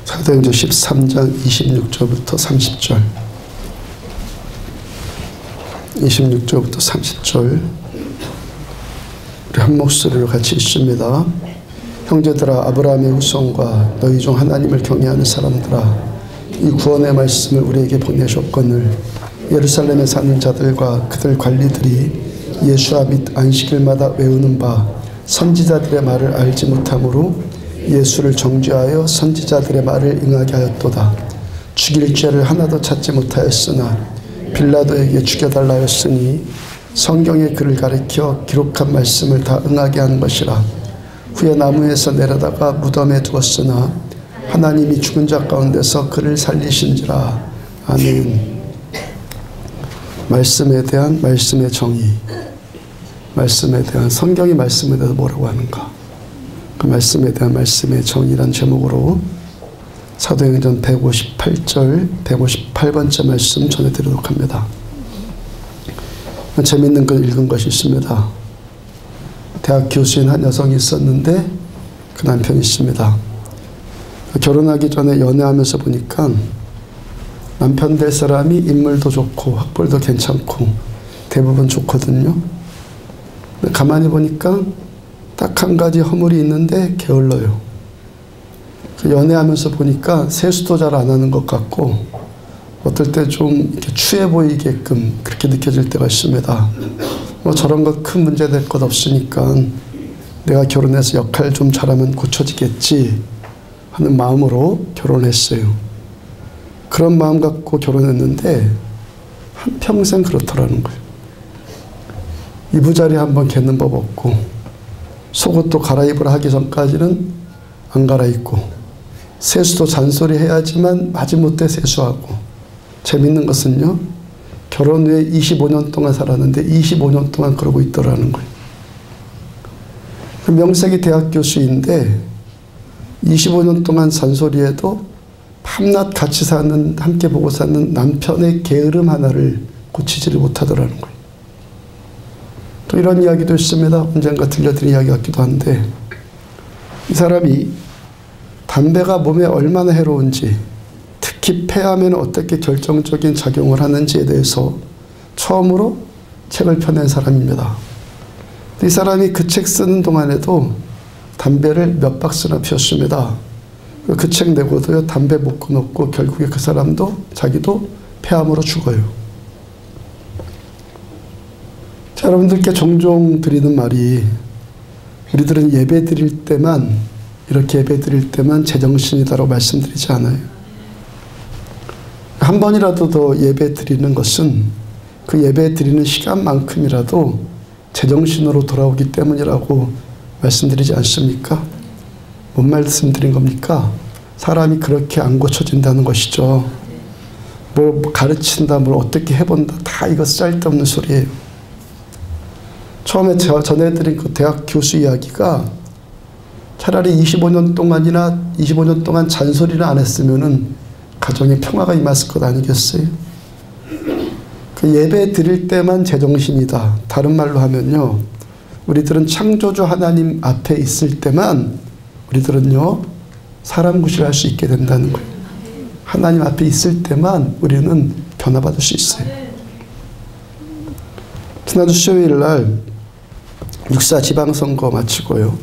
사도행전 13장 26절부터 30절. 26절부터 30절. 우리 한 목소리로 같이 읽습니다. 형제들아, 아브라함의 후손과 너희 중 하나님을 경외하는 사람들아, 이 구원의 말씀을 우리에게 보내셨거늘 예루살렘에 사는 자들과 그들 관리들이 예수와 및 안식일마다 외우는 바 선지자들의 말을 알지 못함으로 예수를 정죄하여 선지자들의 말을 응하게 하였도다. 죽일 죄를 하나도 찾지 못하였으나 빌라도에게 죽여달라 하였으니 성경의 글을 가리켜 기록한 말씀을 다 응하게 한 것이라. 후에 나무에서 내려다가 무덤에 두었으나 하나님이 죽은 자 가운데서 그를 살리신지라. 아멘. 말씀에 대한 말씀의 정의, 말씀에 대한 성경이 말씀에 대해서 뭐라고 하는가, 그 말씀에 대한 말씀의 정의란 제목으로 사도행전 158절 158번째 말씀 전해드리도록 합니다. 재미있는 걸 읽은 것이 있습니다. 대학 교수인 한 여성이 있었는데 그 남편이 있습니다. 결혼하기 전에 연애하면서 보니까 남편 될 사람이 인물도 좋고 학벌도 괜찮고 대부분 좋거든요. 근데 가만히 보니까 딱 한 가지 허물이 있는데 게을러요. 연애하면서 보니까 세수도 잘 안 하는 것 같고 어떨 때 좀 이렇게 추해 보이게끔 그렇게 느껴질 때가 있습니다. 뭐 저런 것 큰 문제 될 것 없으니까 내가 결혼해서 역할 좀 잘하면 고쳐지겠지 하는 마음으로 결혼했어요. 그런 마음 갖고 결혼했는데 한평생 그렇더라는 거예요. 이부자리 한번 개는 법 없고 속옷도 갈아입으라 하기 전까지는 안 갈아입고 세수도 잔소리 해야지만 마지못해 세수하고. 재밌는 것은요, 결혼 후에 25년 동안 살았는데 25년 동안 그러고 있더라는 거예요. 명색이 대학 교수인데 25년 동안 잔소리해도 밤낮 같이 사는, 함께 보고 사는 남편의 게으름 하나를 고치지를 못하더라는 거예요. 또 이런 이야기도 있습니다. 언젠가 들려드린 이야기 같기도 한데, 이 사람이 담배가 몸에 얼마나 해로운지, 특히 폐암에는 어떻게 결정적인 작용을 하는지에 대해서 처음으로 책을 펴낸 사람입니다. 이 사람이 그 책 쓰는 동안에도 담배를 몇 박스나 피웠습니다. 그 책 내고도요, 담배 못 끊었고 결국에 그 사람도 자기도 폐암으로 죽어요. 자, 여러분들께 종종 드리는 말이, 우리들은 예배 드릴 때만, 이렇게 예배 드릴 때만 제정신이다라고 말씀드리지 않아요. 한 번이라도 더 예배 드리는 것은 그 예배 드리는 시간만큼이라도 제정신으로 돌아오기 때문이라고 말씀드리지 않습니까? 뭔 말씀드린 겁니까? 사람이 그렇게 안 고쳐진다는 것이죠. 뭘 가르친다, 뭘 어떻게 해본다, 다 이거 쓸데없는 소리예요. 처음에 제가 전해드린 그 대학 교수 이야기가 차라리 25년 동안 잔소리를 안 했으면은 가정에 평화가 임했을 것 아니겠어요? 그 예배 드릴 때만 제정신이다. 다른 말로 하면요, 우리들은 창조주 하나님 앞에 있을 때만 우리들은요, 사람 구실할 수 있게 된다는 거예요. 하나님 앞에 있을 때만 우리는 변화받을 수 있어요. 지난주 수요일 날 육사 지방선거 마치고요,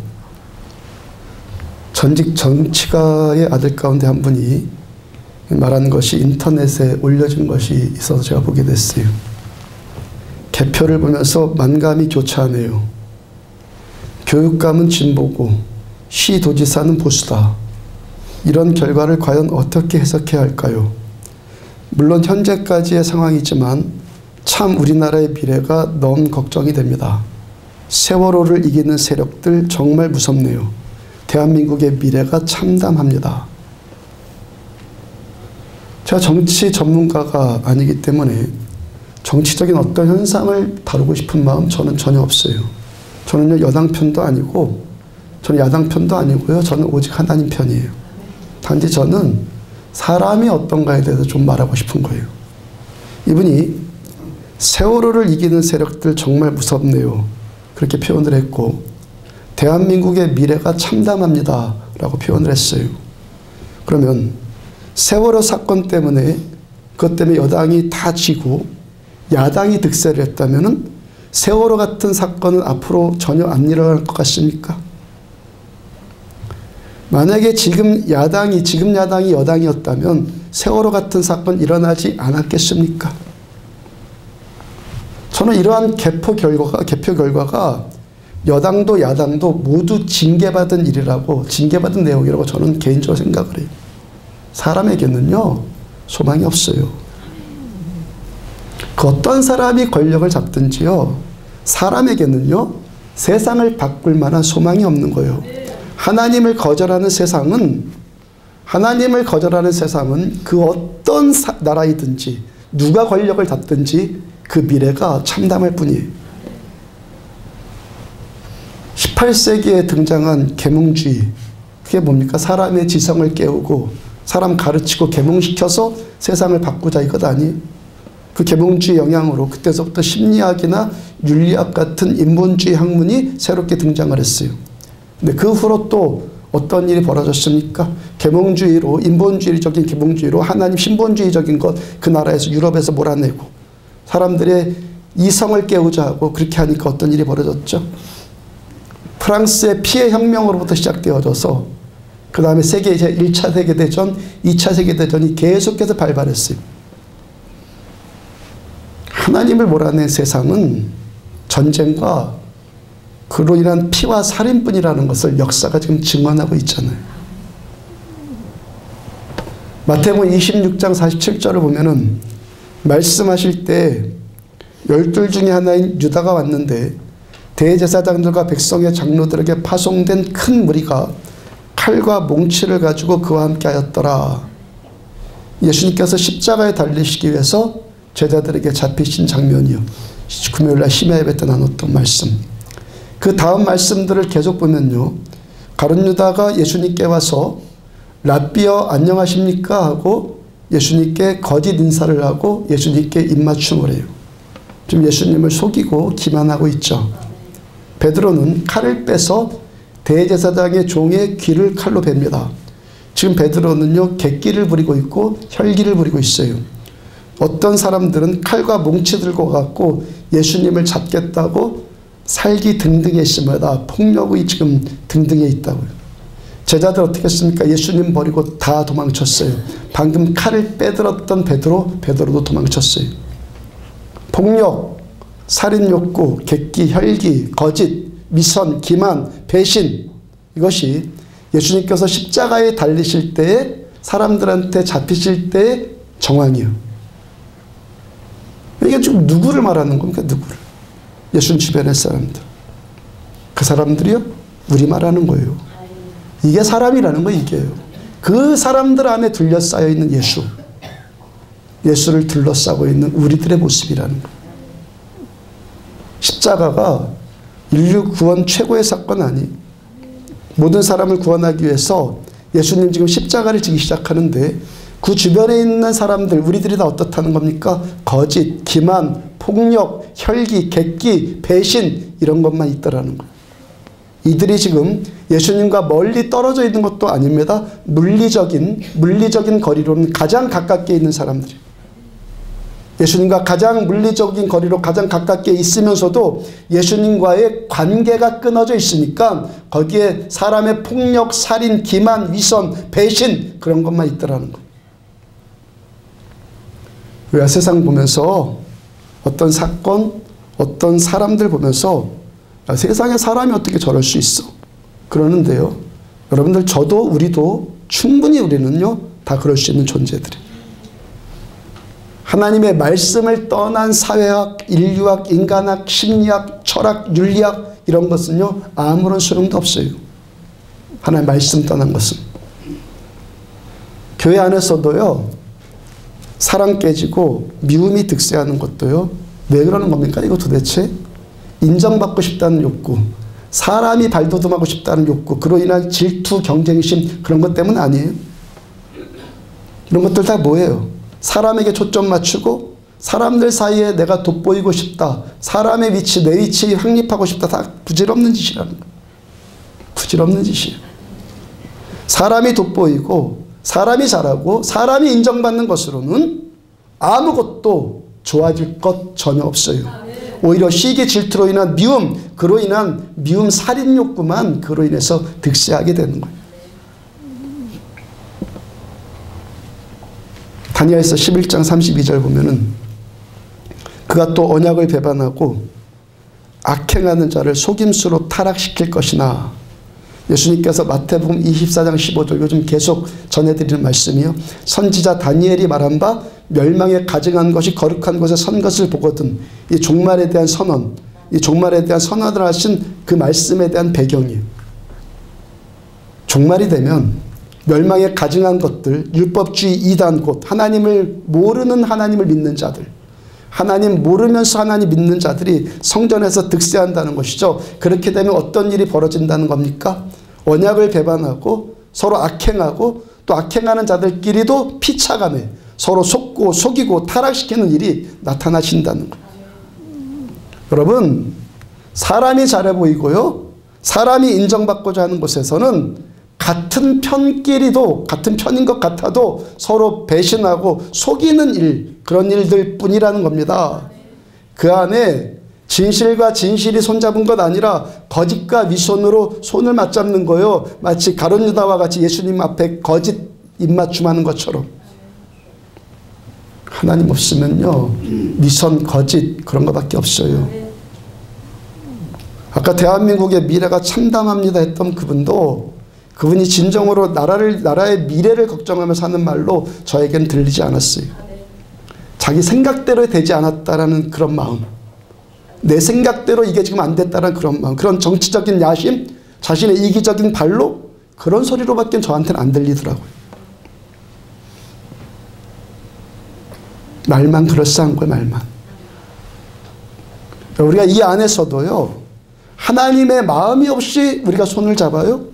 전직 정치가의 아들 가운데 한 분이 말한 것이 인터넷에 올려진 것이 있어서 제가 보게 됐어요. 개표를 보면서 만감이 교차하네요. 교육감은 진보고 시도지사는 보수다. 이런 결과를 과연 어떻게 해석해야 할까요? 물론 현재까지의 상황이지만 참 우리나라의 미래가 너무 걱정이 됩니다. 세월호를 이기는 세력들 정말 무섭네요. 대한민국의 미래가 참담합니다. 제가 정치 전문가가 아니기 때문에 정치적인 어떤 현상을 다루고 싶은 마음 저는 전혀 없어요. 저는요, 여당 편도 아니고 저는 야당 편도 아니고요. 저는 오직 하나님 편이에요. 단지 저는 사람이 어떤가에 대해서 좀 말하고 싶은 거예요. 이분이 세월호를 이기는 세력들 정말 무섭네요. 그렇게 표현을 했고, 대한민국의 미래가 참담합니다 라고 표현을 했어요. 그러면 세월호 사건 때문에 그것 때문에 여당이 다 지고 야당이 득세를 했다면은 세월호 같은 사건은 앞으로 전혀 안 일어날 것 같습니까? 만약에 지금 야당이 여당이었다면 세월호 같은 사건 일어나지 않았겠습니까? 저는 이러한 개표 결과가 여당도 야당도 모두 징계받은 일이라고, 징계받은 내용이라고 저는 개인적으로 생각을 해요. 사람에게는요, 소망이 없어요. 그 어떤 사람이 권력을 잡든지요, 사람에게는요, 세상을 바꿀 만한 소망이 없는 거예요. 하나님을 거절하는 세상은 그 어떤 나라이든지 누가 권력을 잡든지 그 미래가 참담할 뿐이에요. 18세기에 등장한 계몽주의, 그게 뭡니까? 사람의 지성을 깨우고 사람 가르치고 계몽시켜서 세상을 바꾸자, 이것 아니에요? 그 계몽주의 영향으로 그때서부터 심리학이나 윤리학 같은 인본주의 학문이 새롭게 등장을 했어요. 근데 그 후로 또 어떤 일이 벌어졌습니까? 계몽주의로, 인본주의적인 계몽주의로 하나님 신본주의적인 것 그 나라에서, 유럽에서 몰아내고 사람들의 이성을 깨우자 하고 그렇게 하니까 어떤 일이 벌어졌죠? 프랑스의 피해 혁명으로부터 시작되어져서 그 다음에 1차 세계대전, 2차 세계대전이 계속해서 발발했어요. 하나님을 몰아낸 세상은 전쟁과 그로 인한 피와 살인뿐이라는 것을 역사가 지금 증언하고 있잖아요. 마태복음 26장 47절을 보면은 말씀하실 때 12 중에 하나인 유다가 왔는데 대제사장들과 백성의 장로들에게 파송된 큰 무리가 칼과 몽치를 가지고 그와 함께 하였더라. 예수님께서 십자가에 달리시기 위해서 제자들에게 잡히신 장면이요. 금요일날 심야 예배 때 나눴던 말씀. 그 다음 말씀들을 계속 보면요. 가룟 유다가 예수님께 와서 랍비여 안녕하십니까 하고 예수님께 거짓 인사를 하고 예수님께 입맞춤을 해요. 지금 예수님을 속이고 기만하고 있죠. 베드로는 칼을 빼서 대제사장의 종의 귀를 칼로 뱁니다. 지금 베드로는요, 객기를 부리고 있고 혈기를 부리고 있어요. 어떤 사람들은 칼과 몽치 들고 갖고 예수님을 잡겠다고 살기 등등에 있습니다. 폭력이 지금 등등에 있다고요. 제자들 어떻게 했습니까? 예수님 버리고 다 도망쳤어요. 방금 칼을 빼들었던 베드로도 도망쳤어요. 폭력, 살인 욕구, 객기, 혈기, 거짓, 미선, 기만, 배신, 이것이 예수님께서 십자가에 달리실 때에 사람들한테 잡히실 때의 정황이에요. 이게 지금 누구를 말하는 겁니까? 누구를? 예수님 주변의 사람들. 그 사람들이요? 우리 말하는 거예요. 이게 사람이라는 거, 이게요. 그 사람들 안에 둘러싸여 있는 예수를 둘러싸고 있는 우리들의 모습이라는 거. 십자가가 인류 구원 최고의 사건 아니? 모든 사람을 구원하기 위해서 예수님 지금 십자가를 지기 시작하는데 그 주변에 있는 사람들, 우리들이 다 어떻다는 겁니까? 거짓, 기만, 폭력, 혈기, 객기, 배신, 이런 것만 있더라는 거예요. 이들이 지금 예수님과 멀리 떨어져 있는 것도 아닙니다. 물리적인 거리로는 가장 가깝게 있는 사람들이에요. 예수님과 가장 물리적인 거리로 가장 가깝게 있으면서도 예수님과의 관계가 끊어져 있으니까 거기에 사람의 폭력, 살인, 기만, 위선, 배신, 그런 것만 있더라는 거예요. 우리가 세상 보면서 어떤 사건, 어떤 사람들 보면서 세상에 사람이 어떻게 저럴 수 있어? 그러는데요. 여러분들, 저도 우리도 충분히 우리는요, 다 그럴 수 있는 존재들이에요. 하나님의 말씀을 떠난 사회학, 인류학, 인간학, 심리학, 철학, 윤리학, 이런 것은요, 아무런 소용도 없어요. 하나님의 말씀 떠난 것은. 교회 안에서도요, 사랑 깨지고 미움이 득세하는 것도요, 왜 그러는 겁니까? 이거 도대체 인정받고 싶다는 욕구, 사람이 발돋움하고 싶다는 욕구, 그로 인한 질투, 경쟁심, 그런 것 때문 아니에요. 이런 것들 다 뭐예요? 사람에게 초점 맞추고 사람들 사이에 내가 돋보이고 싶다, 사람의 위치, 내 위치에 확립하고 싶다, 다 부질없는 짓이라는 거예요. 부질없는 짓이에요. 사람이 돋보이고 사람이 잘하고 사람이 인정받는 것으로는 아무것도 좋아질 것 전혀 없어요. 오히려 시기 질투로 인한 미움, 그로 인한 미움 살인 욕구만 그로 인해서 득세하게 되는 거예요. 다니엘서 11장 32절 보면은 그가 또 언약을 배반하고 악행하는 자를 속임수로 타락시킬 것이나, 예수님께서 마태복음 24장 15절 요즘 계속 전해드리는 말씀이요. 선지자 다니엘이 말한 바 멸망에 가증한 것이 거룩한 곳에 선 것을 보거든. 이 종말에 대한 선언, 이 종말에 대한 선언을 하신 그 말씀에 대한 배경이에요. 종말이 되면 멸망에 가증한 것들, 율법주의 이단 곧 하나님을 모르는 하나님을 믿는 자들, 하나님 모르면서 하나님 믿는 자들이 성전에서 득세한다는 것이죠. 그렇게 되면 어떤 일이 벌어진다는 겁니까? 언약을 배반하고 서로 악행하고 또 악행하는 자들끼리도 피차간에 서로 속고 속이고 타락시키는 일이 나타나신다는 거예요. 여러분, 사람이 잘해 보이고요, 사람이 인정받고자 하는 곳에서는 같은 편끼리도 같은 편인 것 같아도 서로 배신하고 속이는 일, 그런 일들 뿐이라는 겁니다. 그 안에 진실과 진실이 손잡은 것 아니라 거짓과 위선으로 손을 맞잡는 거예요. 마치 가룟 유다와 같이 예수님 앞에 거짓 입맞춤하는 것처럼. 하나님 없으면요, 위선, 거짓 그런 것밖에 없어요. 아까 대한민국의 미래가 참담합니다 했던 그분이 진정으로 나라의 미래를 걱정하면서 하는 말로 저에겐 들리지 않았어요. 자기 생각대로 되지 않았다라는 그런 마음, 내 생각대로 이게 지금 안 됐다라는 그런 마음, 그런 정치적인 야심, 자신의 이기적인 발로, 그런 소리로밖에 저한테는 안 들리더라고요. 말만 그럴싸한 거예요, 말만. 우리가 이 안에서도요, 하나님의 마음이 없이 우리가 손을 잡아요.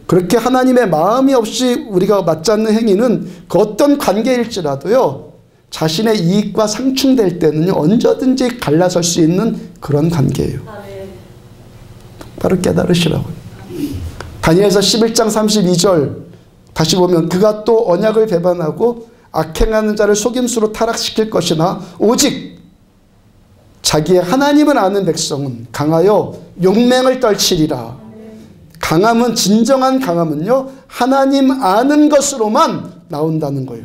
그렇게 하나님의 마음이 없이 우리가 맞잡는 행위는 그 어떤 관계일지라도요, 자신의 이익과 상충될 때는요, 언제든지 갈라설 수 있는 그런 관계예요. 바로 깨달으시라고요. 다니엘서 11장 32절 다시 보면 그가 또 언약을 배반하고 악행하는 자를 속임수로 타락시킬 것이나 오직 자기의 하나님을 아는 백성은 강하여 용맹을 떨치리라. 강함은, 진정한 강함은요, 하나님 아는 것으로만 나온다는 거예요.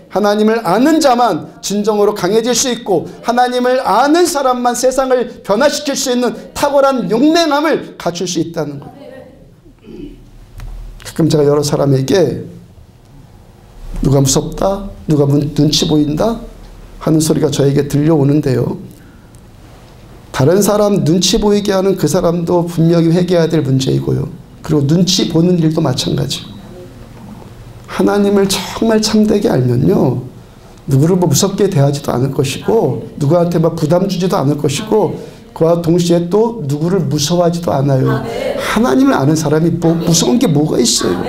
하나님을 아는 자만 진정으로 강해질 수 있고, 하나님을 아는 사람만 세상을 변화시킬 수 있는 탁월한 용맹함을 갖출 수 있다는 거예요. 가끔 제가 여러 사람에게 누가 무섭다, 누가 눈치 보인다 하는 소리가 저에게 들려오는데요, 다른 사람 눈치 보이게 하는 그 사람도 분명히 회개해야 될 문제이고요, 그리고 눈치 보는 일도 마찬가지고, 하나님을 정말 참되게 알면요, 누구를 무섭게 대하지도 않을 것이고, 누구한테 부담 주지도 않을 것이고, 그와 동시에 또 누구를 무서워하지도 않아요. 하나님을 아는 사람이 무서운 게 뭐가 있어요.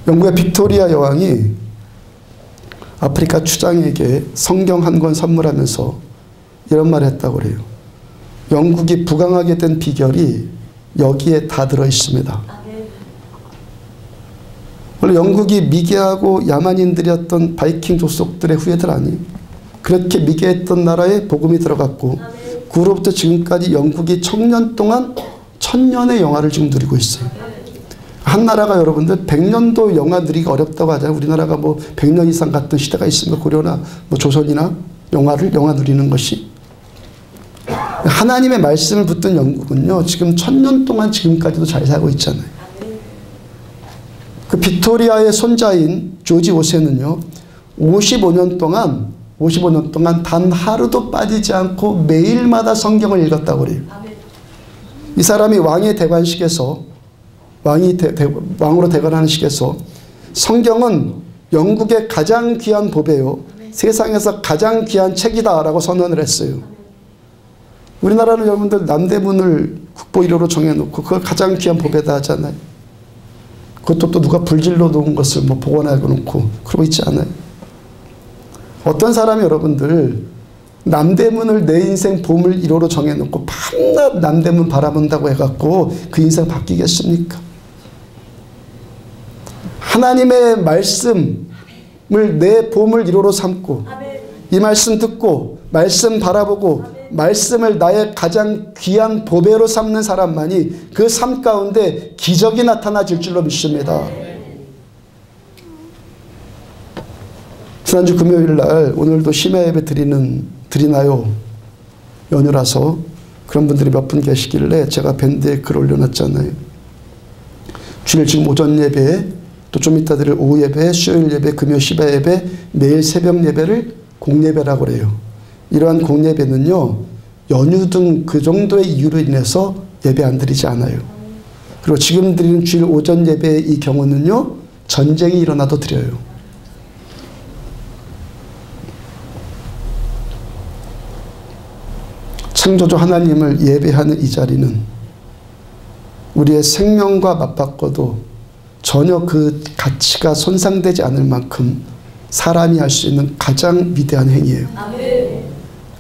영국의 빅토리아 여왕이 아프리카 추장에게 성경 한 권 선물하면서 이런 말을 했다고 그래요. 영국이 부강하게 된 비결이 여기에 다 들어있습니다. 원래 영국이 미개하고 야만인들이었던 바이킹 족속들의 후예들 아니에요. 그렇게 미개했던 나라에 복음이 들어갔고, 그로부터 지금까지 영국이 1000년 동안 1000년의 영화를 지금 누리고 있어요. 한 나라가 여러분들 100년도 영화 누리기가 어렵다고 하잖아요. 우리나라가 100년 이상 갔던 시대가 있습니까? 고려나 조선이나 영화 누리는 것이. 하나님의 말씀을 붙든 영국은요, 지금 1000년 동안 지금까지도 잘 살고 있잖아요. 그 빅토리아의 손자인 조지 5세는요, 55년 동안 단 하루도 빠지지 않고 매일마다 성경을 읽었다고 그래요. 이 사람이 왕의 대관식에서, 왕으로 대관하는 식에서 성경은 영국의 가장 귀한 보배요, 세상에서 가장 귀한 책이다라고 선언을 했어요. 우리나라는 여러분들 남대문을 국보 1호로 정해놓고 그걸 가장 귀한 보배다 하잖아요. 그것도 또 누가 불질러 놓은 것을 복원하고 놓고 그러고 있지 않아요. 어떤 사람이 여러분들 남대문을 내 인생 보물 1호로 정해놓고 밤낮 남대문 바라본다고 해갖고 그 인생 바뀌겠습니까? 하나님의 말씀을 내 보물 1호로 삼고 이 말씀 듣고 말씀 바라보고 말씀을 나의 가장 귀한 보배로 삼는 사람만이 그 삶 가운데 기적이 나타나질 줄로 믿습니다. 지난주 금요일날 오늘도 심야 예배 드리나요? 연휴라서 그런 분들이 몇 분 계시길래 제가 밴드에 글 올려놨잖아요. 주일 지금 오전 예배, 또 좀 이따 드릴 오후 예배, 수요일 예배, 금요 시바 예배, 내일 새벽 예배를 공예배라고 그래요. 이러한 공예배는요, 연휴 등 그 정도의 이유로 인해서 예배 안 드리지 않아요. 그리고 지금 드리는 주일 오전 예배의 이 경우는요, 전쟁이 일어나도 드려요. 창조주 하나님을 예배하는 이 자리는 우리의 생명과 맞바꿔도 전혀 그 가치가 손상되지 않을 만큼 사람이 할 수 있는 가장 위대한 행위예요.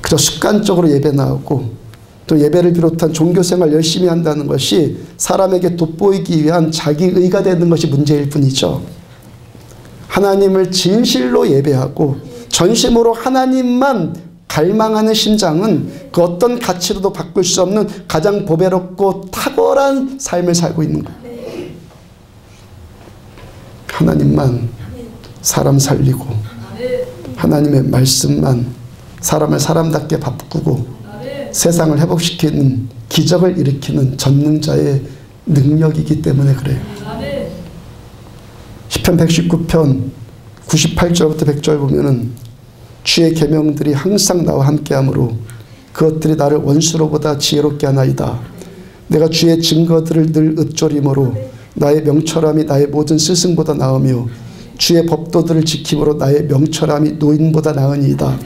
그저 습관적으로 예배 나오고 또 예배를 비롯한 종교생활 열심히 한다는 것이 사람에게 돋보이기 위한 자기의가 되는 것이 문제일 뿐이죠. 하나님을 진실로 예배하고 전심으로 하나님만 갈망하는 심장은 그 어떤 가치로도 바꿀 수 없는 가장 보배롭고 탁월한 삶을 살고 있는 거예요. 하나님만 사람 살리고 하나님의 말씀만 사람을 사람답게 바꾸고 세상을 회복시키는 기적을 일으키는 전능자의 능력이기 때문에 그래요. 시편 119편 98절부터 100절 보면은 주의 계명들이 항상 나와 함께하므로 그것들이 나를 원수로보다 지혜롭게 하나이다. 내가 주의 증거들을 늘 읊조림으로 나의 명철함이 나의 모든 스승보다 나으며 주의 법도들을 지킴으로 나의 명철함이 노인보다 나으니이다.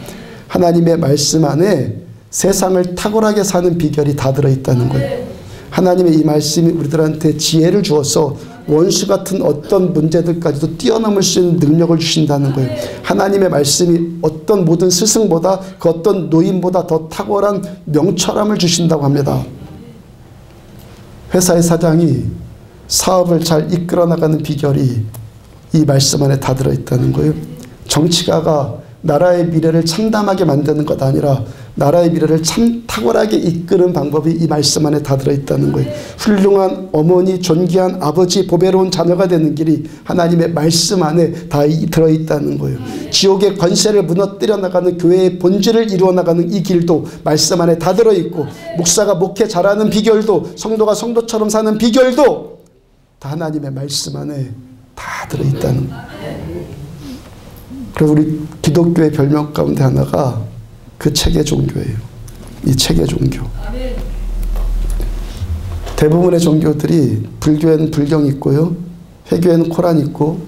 하나님의 말씀 안에 세상을 탁월하게 사는 비결이 다 들어있다는 거예요. 하나님의 이 말씀이 우리들한테 지혜를 주어서 원수 같은 어떤 문제들까지도 뛰어넘을 수 있는 능력을 주신다는 거예요. 하나님의 말씀이 어떤 모든 스승보다 그 어떤 노인보다 더 탁월한 명철함을 주신다고 합니다. 회사의 사장이 사업을 잘 이끌어 나가는 비결이 이 말씀 안에 다 들어있다는 거예요. 정치가가 나라의 미래를 참담하게 만드는 것 아니라 나라의 미래를 참 탁월하게 이끄는 방법이 이 말씀 안에 다 들어있다는 거예요. 훌륭한 어머니, 존귀한 아버지, 보배로운 자녀가 되는 길이 하나님의 말씀 안에 다 들어있다는 거예요. 지옥의 권세를 무너뜨려 나가는 교회의 본질을 이루어 나가는 이 길도 말씀 안에 다 들어있고 목사가 목회 잘하는 비결도 성도가 성도처럼 사는 비결도 다 하나님의 말씀 안에 다 들어있다는 거예요. 그래서 우리 기독교의 별명 가운데 하나가 그 체계 종교예요. 이 체계 종교. 대부분의 종교들이 불교에는 불경이 있고요. 회교에는 코란이 있고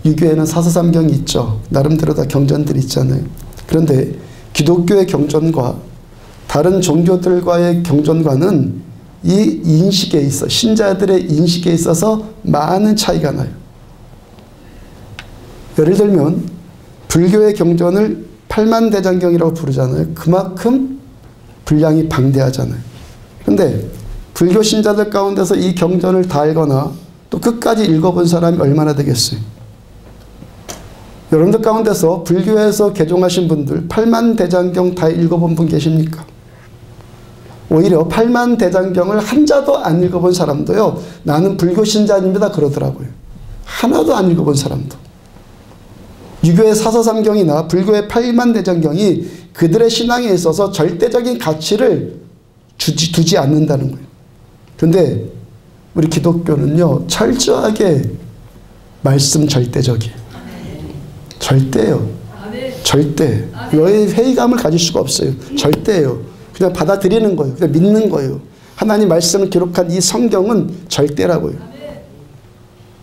유교에는 사서삼경이 있죠. 나름대로 다 경전들이 있잖아요. 그런데 기독교의 경전과 다른 종교들과의 경전과는 이 인식에 있어 신자들의 인식에 있어서 많은 차이가 나요. 예를 들면 불교의 경전을 팔만대장경이라고 부르잖아요. 그만큼 분량이 방대하잖아요. 그런데 불교 신자들 가운데서 이 경전을 다 알거나 또 끝까지 읽어본 사람이 얼마나 되겠어요? 여러분들 가운데서 불교에서 개종하신 분들 8만대장경 다 읽어본 분 계십니까? 오히려 8만대장경을 한 자도 안 읽어본 사람도요. 나는 불교 신자입니다 그러더라고요. 하나도 안 읽어본 사람도. 유교의 사서삼경이나 불교의 8만대장경이 그들의 신앙에 있어서 절대적인 가치를 두지 않는다는 거예요. 그런데 우리 기독교는요. 철저하게 말씀 절대적이에요. 절대예요. 절대. 너의 회의감을 가질 수가 없어요. 절대예요. 그냥 받아들이는 거예요. 그냥 믿는 거예요. 하나님 말씀을 기록한 이 성경은 절대라고요.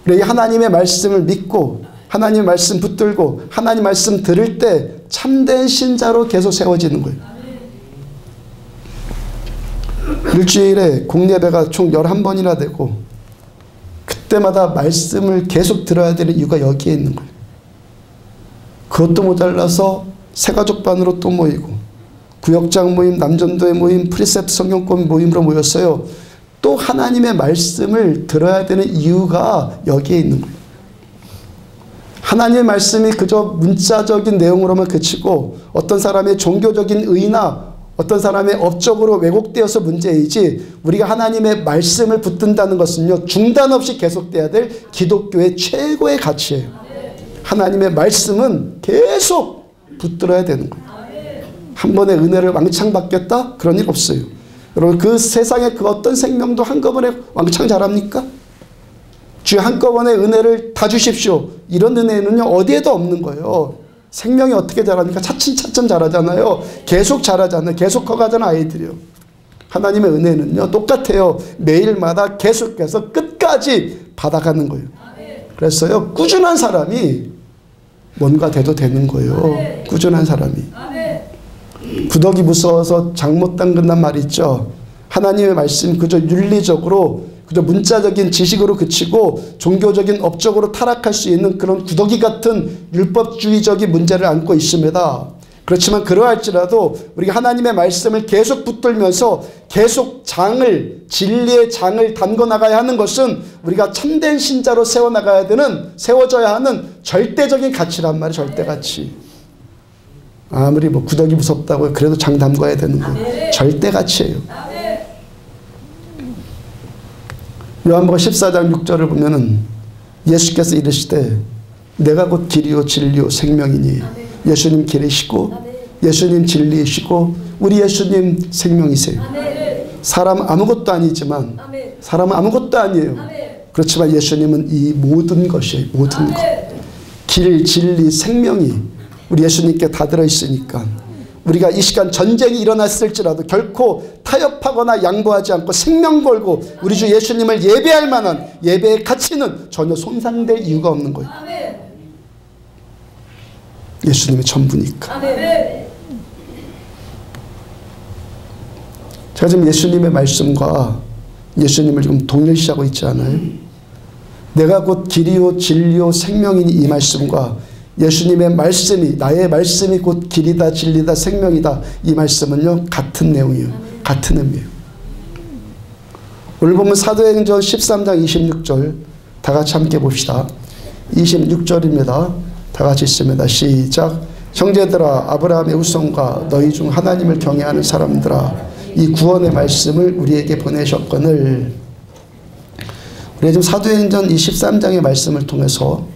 이 하나님의 말씀을 믿고 하나님 말씀 붙들고 하나님 말씀 들을 때 참된 신자로 계속 세워지는 거예요. 일주일에 공예배가 총 11번이나 되고 그때마다 말씀을 계속 들어야 되는 이유가 여기에 있는 거예요. 그것도 모자라서 새가족반으로 또 모이고 구역장 모임, 남전도회 모임, 프리셉트 성경권 모임으로 모였어요. 또 하나님의 말씀을 들어야 되는 이유가 여기에 있는 거예요. 하나님의 말씀이 그저 문자적인 내용으로만 그치고 어떤 사람의 종교적인 의나 어떤 사람의 업적으로 왜곡되어서 문제이지, 우리가 하나님의 말씀을 붙든다는 것은요, 중단 없이 계속돼야 될 기독교의 최고의 가치예요. 하나님의 말씀은 계속 붙들어야 되는 거예요. 한 번의 은혜를 왕창 받겠다? 그런 일 없어요. 여러분, 그 세상에 그 어떤 생명도 한꺼번에 왕창 자랍니까? 주여 한꺼번에 은혜를 다 주십시오. 이런 은혜는요, 어디에도 없는 거예요. 생명이 어떻게 자랍니까? 차츰차츰 자라잖아요. 계속 자라잖아요. 계속 커가잖아요, 아이들이요. 하나님의 은혜는요, 똑같아요. 매일마다 계속해서 끝까지 받아가는 거예요. 그래서요, 꾸준한 사람이 뭔가 돼도 되는 거예요. 꾸준한 사람이. 구더기 무서워서 장 못 담근단 말 있죠. 하나님의 말씀 그저 윤리적으로, 그저 문자적인 지식으로 그치고 종교적인 업적으로 타락할 수 있는 그런 구더기 같은 율법주의적인 문제를 안고 있습니다. 그렇지만 그러할지라도 우리가 하나님의 말씀을 계속 붙들면서 계속 진리의 장을 담궈 나가야 하는 것은 우리가 참된 신자로 세워져야 하는 절대적인 가치란 말이에요. 절대가치. 아무리 뭐 구더기 무섭다고 그래도 장 담궈야 되는 거예요. 절대가치예요. 요한복음 14장 6절을 보면은 예수께서 이르시되 내가 곧 길이요 진리요 생명이니, 예수님 길이시고 예수님 진리이시고 우리 예수님 생명이세요. 사람 아무것도 아니지만, 사람은 아무것도 아니에요. 그렇지만 예수님은 이 모든 것이에요. 모든 것. 길, 진리, 생명이 우리 예수님께 다 들어있으니까 우리가 이 시간 전쟁이 일어났을지라도 결코 타협하거나 양보하지 않고 생명 걸고 우리 주 예수님을 예배할 만한 예배의 가치는 전혀 손상될 이유가 없는 거예요. 예수님의 전부니까. 제가 지금 예수님의 말씀과 예수님을 지금 동일시하고 있지 않아요? 내가 곧 길이요 진리요 생명이니, 이 말씀과 예수님의 말씀이, 나의 말씀이 곧 길이다 진리다 생명이다, 이 말씀은요 같은 내용이에요. 같은 의미예요. 오늘 보면 사도행전 13장 26절 다 같이 함께 봅시다. 26절입니다. 다 같이 읽습니다. 시작. 형제들아, 아브라함의 후손과 너희 중 하나님을 경외하는 사람들아, 이 구원의 말씀을 우리에게 보내셨거늘. 우리가 지금 사도행전 13장의 말씀을 통해서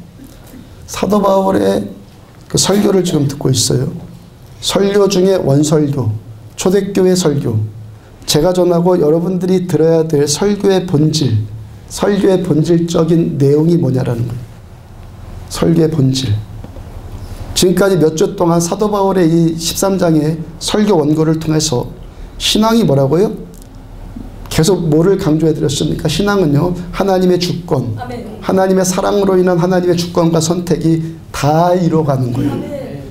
사도 바울의 그 설교를 지금 듣고 있어요. 설교 중에 원설교, 초대교회 설교, 제가 전하고 여러분들이 들어야 될 설교의 본질, 설교의 본질적인 내용이 뭐냐라는 거예요. 설교의 본질. 지금까지 몇 주 동안 사도 바울의 이 13장의 설교 원고를 통해서 신앙이 뭐라고요? 계속 뭐를 강조해 드렸습니까? 신앙은요, 하나님의 주권, 하나님의 사랑으로 인한 하나님의 주권과 선택이 다 이루어가는 거예요.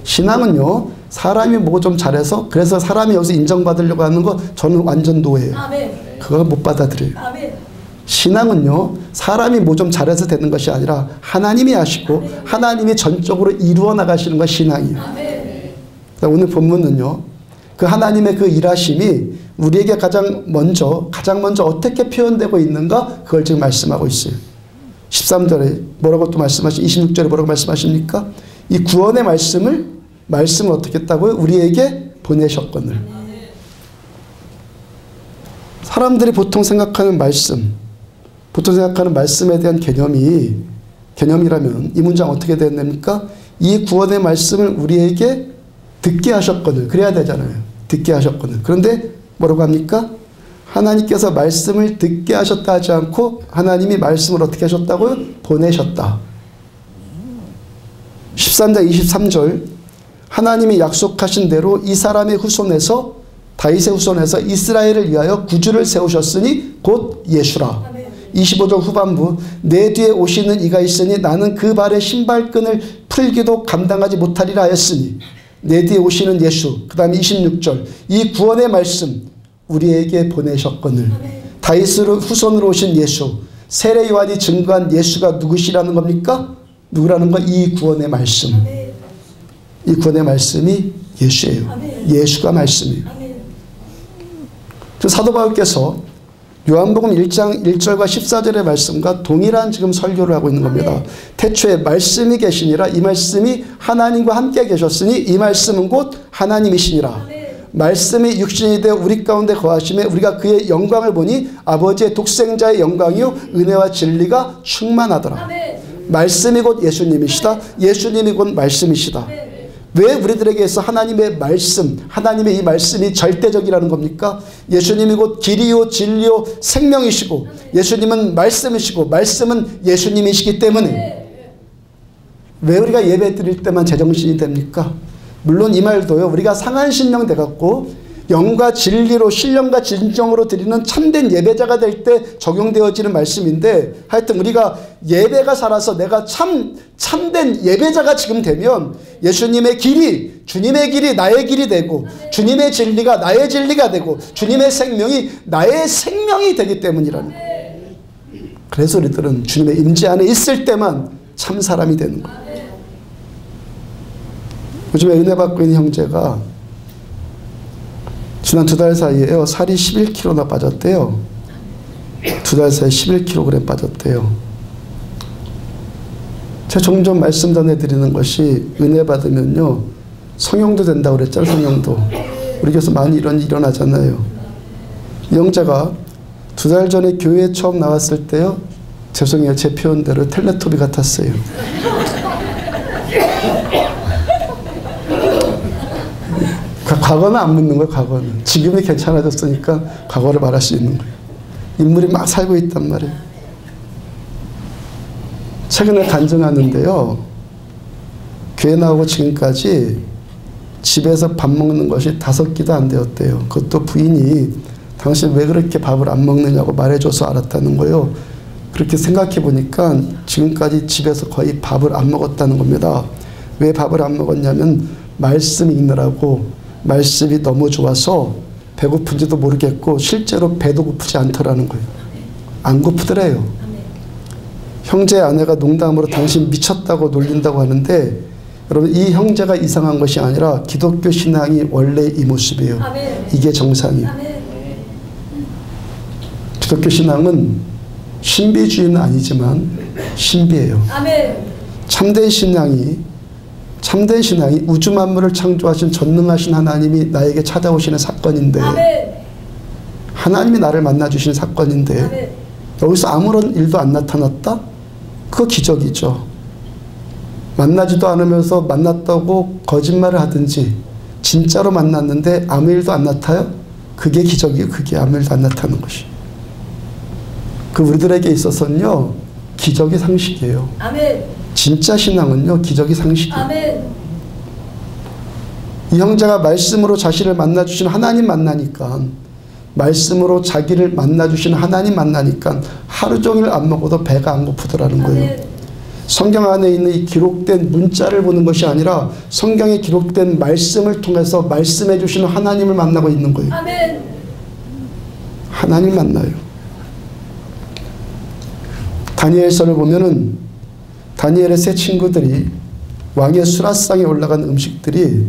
신앙은요, 사람이 뭐 좀 잘해서 그래서 사람이 여기서 인정받으려고 하는 거 저는 완전 노예예요. 그걸 못 받아들여요. 신앙은요, 사람이 뭐 좀 잘해서 되는 것이 아니라 하나님이 하시고 하나님이 전적으로 이루어 나가시는 것이 신앙이에요. 오늘 본문은요, 그 하나님의 그 일하심이 우리에게 가장 먼저 어떻게 표현되고 있는가, 그걸 지금 말씀하고 있어요. 13절에 뭐라고 또 26절에 뭐라고 말씀하십니까? 이 구원의 말씀을 어떻게 했다고요? 우리에게 보내셨거늘. 사람들이 보통 생각하는 말씀에 대한 개념이라면 이 문장 어떻게 되었습니까? 이 구원의 말씀을 우리에게 듣게 하셨거늘. 그래야 되잖아요. 듣게 하셨거늘. 그런데 뭐라고 합니까? 하나님께서 말씀을 듣게 하셨다 하지 않고 하나님이 말씀을 어떻게 하셨다고요? 보내셨다. 13장 23절, 하나님이 약속하신 대로 이 사람의 후손에서, 다윗의 후손에서 이스라엘을 위하여 구주를 세우셨으니 곧 예수라. 25절 후반부, 내 뒤에 오시는 이가 있으니 나는 그 발의 신발끈을 풀기도 감당하지 못하리라 하였으니, 내 뒤에 오시는 예수. 그 다음에 26절, 이 구원의 말씀 우리에게 보내셨거늘. 다윗의 후손으로 오신 예수, 세례 요한이 증거한 예수가 누구시라는 겁니까? 누구라는 거? 이 구원의 말씀. 이 구원의 말씀이 예수예요. 예수가 말씀이에요. 사도 바울께서 요한복음 1장 1절과 14절의 말씀과 동일한 지금 설교를 하고 있는 겁니다. 태초에 말씀이 계시니라. 이 말씀이 하나님과 함께 계셨으니 이 말씀은 곧 하나님이시니라. 말씀이 육신이 되어 우리 가운데 거하심에 우리가 그의 영광을 보니 아버지의 독생자의 영광이요 은혜와 진리가 충만하더라. 말씀이 곧 예수님이시다. 예수님이 곧 말씀이시다. 왜 우리들에게 있어 하나님의 말씀, 하나님의 이 말씀이 절대적이라는 겁니까? 예수님이 곧 길이요 진리요 생명이시고 예수님은 말씀이시고 말씀은 예수님이시기 때문에 왜 우리가 예배 드릴 때만 제정신이 됩니까? 물론 이 말도요, 우리가 상한 신령 돼갖고 영과 진리로 신령과 진정으로 드리는 참된 예배자가 될 때 적용되어지는 말씀인데, 하여튼 우리가 예배가 살아서 내가 참된 예배자가 지금 되면 예수님의 길이, 주님의 길이 나의 길이 되고 주님의 진리가 나의 진리가 되고 주님의 생명이 나의 생명이 되기 때문이라는 거예요. 그래서 우리들은 주님의 임재 안에 있을 때만 참 사람이 되는 거예요. 요즘에 은혜 받고 있는 형제가 지난 2달 사이에요. 살이 11kg나 빠졌대요. 2달 사이에 11kg 빠졌대요. 제가 종종 말씀 전해드리는 것이 은혜 받으면요, 성령도 된다고 그랬잖아요. 성령도. 우리 교회에서 많이 이런 일이 일어나잖아요. 이 형제가 2달 전에 교회에 처음 나왔을 때요, 죄송해요, 제 표현대로 텔레토비 같았어요. 과거는 안 묻는 거예요. 과거는. 지금이 괜찮아졌으니까 과거를 말할 수 있는 거예요. 인물이 막 살고 있단 말이에요. 최근에 간증하는데요, 교회 나오고 지금까지 집에서 밥 먹는 것이 5끼도 안 되었대요. 그것도 부인이 당신 왜 그렇게 밥을 안 먹느냐고 말해줘서 알았다는 거예요. 그렇게 생각해 보니까 지금까지 집에서 거의 밥을 안 먹었다는 겁니다. 왜 밥을 안 먹었냐면 말씀 읽느라고, 말씀이 너무 좋아서 배고픈지도 모르겠고 실제로 배도 고프지 않더라는 거예요. 안 고프더래요. 형제 아내가 농담으로 당신 미쳤다고 놀린다고 하는데, 여러분 이 형제가 이상한 것이 아니라 기독교 신앙이 원래 이 모습이에요. 이게 정상이에요. 기독교 신앙은 신비주의는 아니지만 신비예요. 참된 신앙이 우주 만물을 창조하신 전능하신 하나님이 나에게 찾아오시는 사건인데, 하나님이 나를 만나주시는 사건인데 여기서 아무런 일도 안 나타났다? 그거 기적이죠. 만나지도 않으면서 만났다고 거짓말을 하든지 진짜로 만났는데 아무 일도 안 나타요? 그게 기적이에요. 그게 아무 일도 안 나타나는 것이. 그 우리들에게 있어서는요, 기적이 상식이에요. 진짜 신앙은요, 기적이 상식이에요. 이 형제가 말씀으로 자신을 만나주신 하나님 만나니까, 말씀으로 자기를 만나주신 하나님 만나니까 하루 종일 안 먹어도 배가 안 고프더라는 거예요. 성경 안에 있는 이 기록된 문자를 보는 것이 아니라 성경에 기록된 말씀을 통해서 말씀해 주시는 하나님을 만나고 있는 거예요. 하나님 만나요. 다니엘서를 보면은 다니엘의 세 친구들이 왕의 수라상에 올라간 음식들이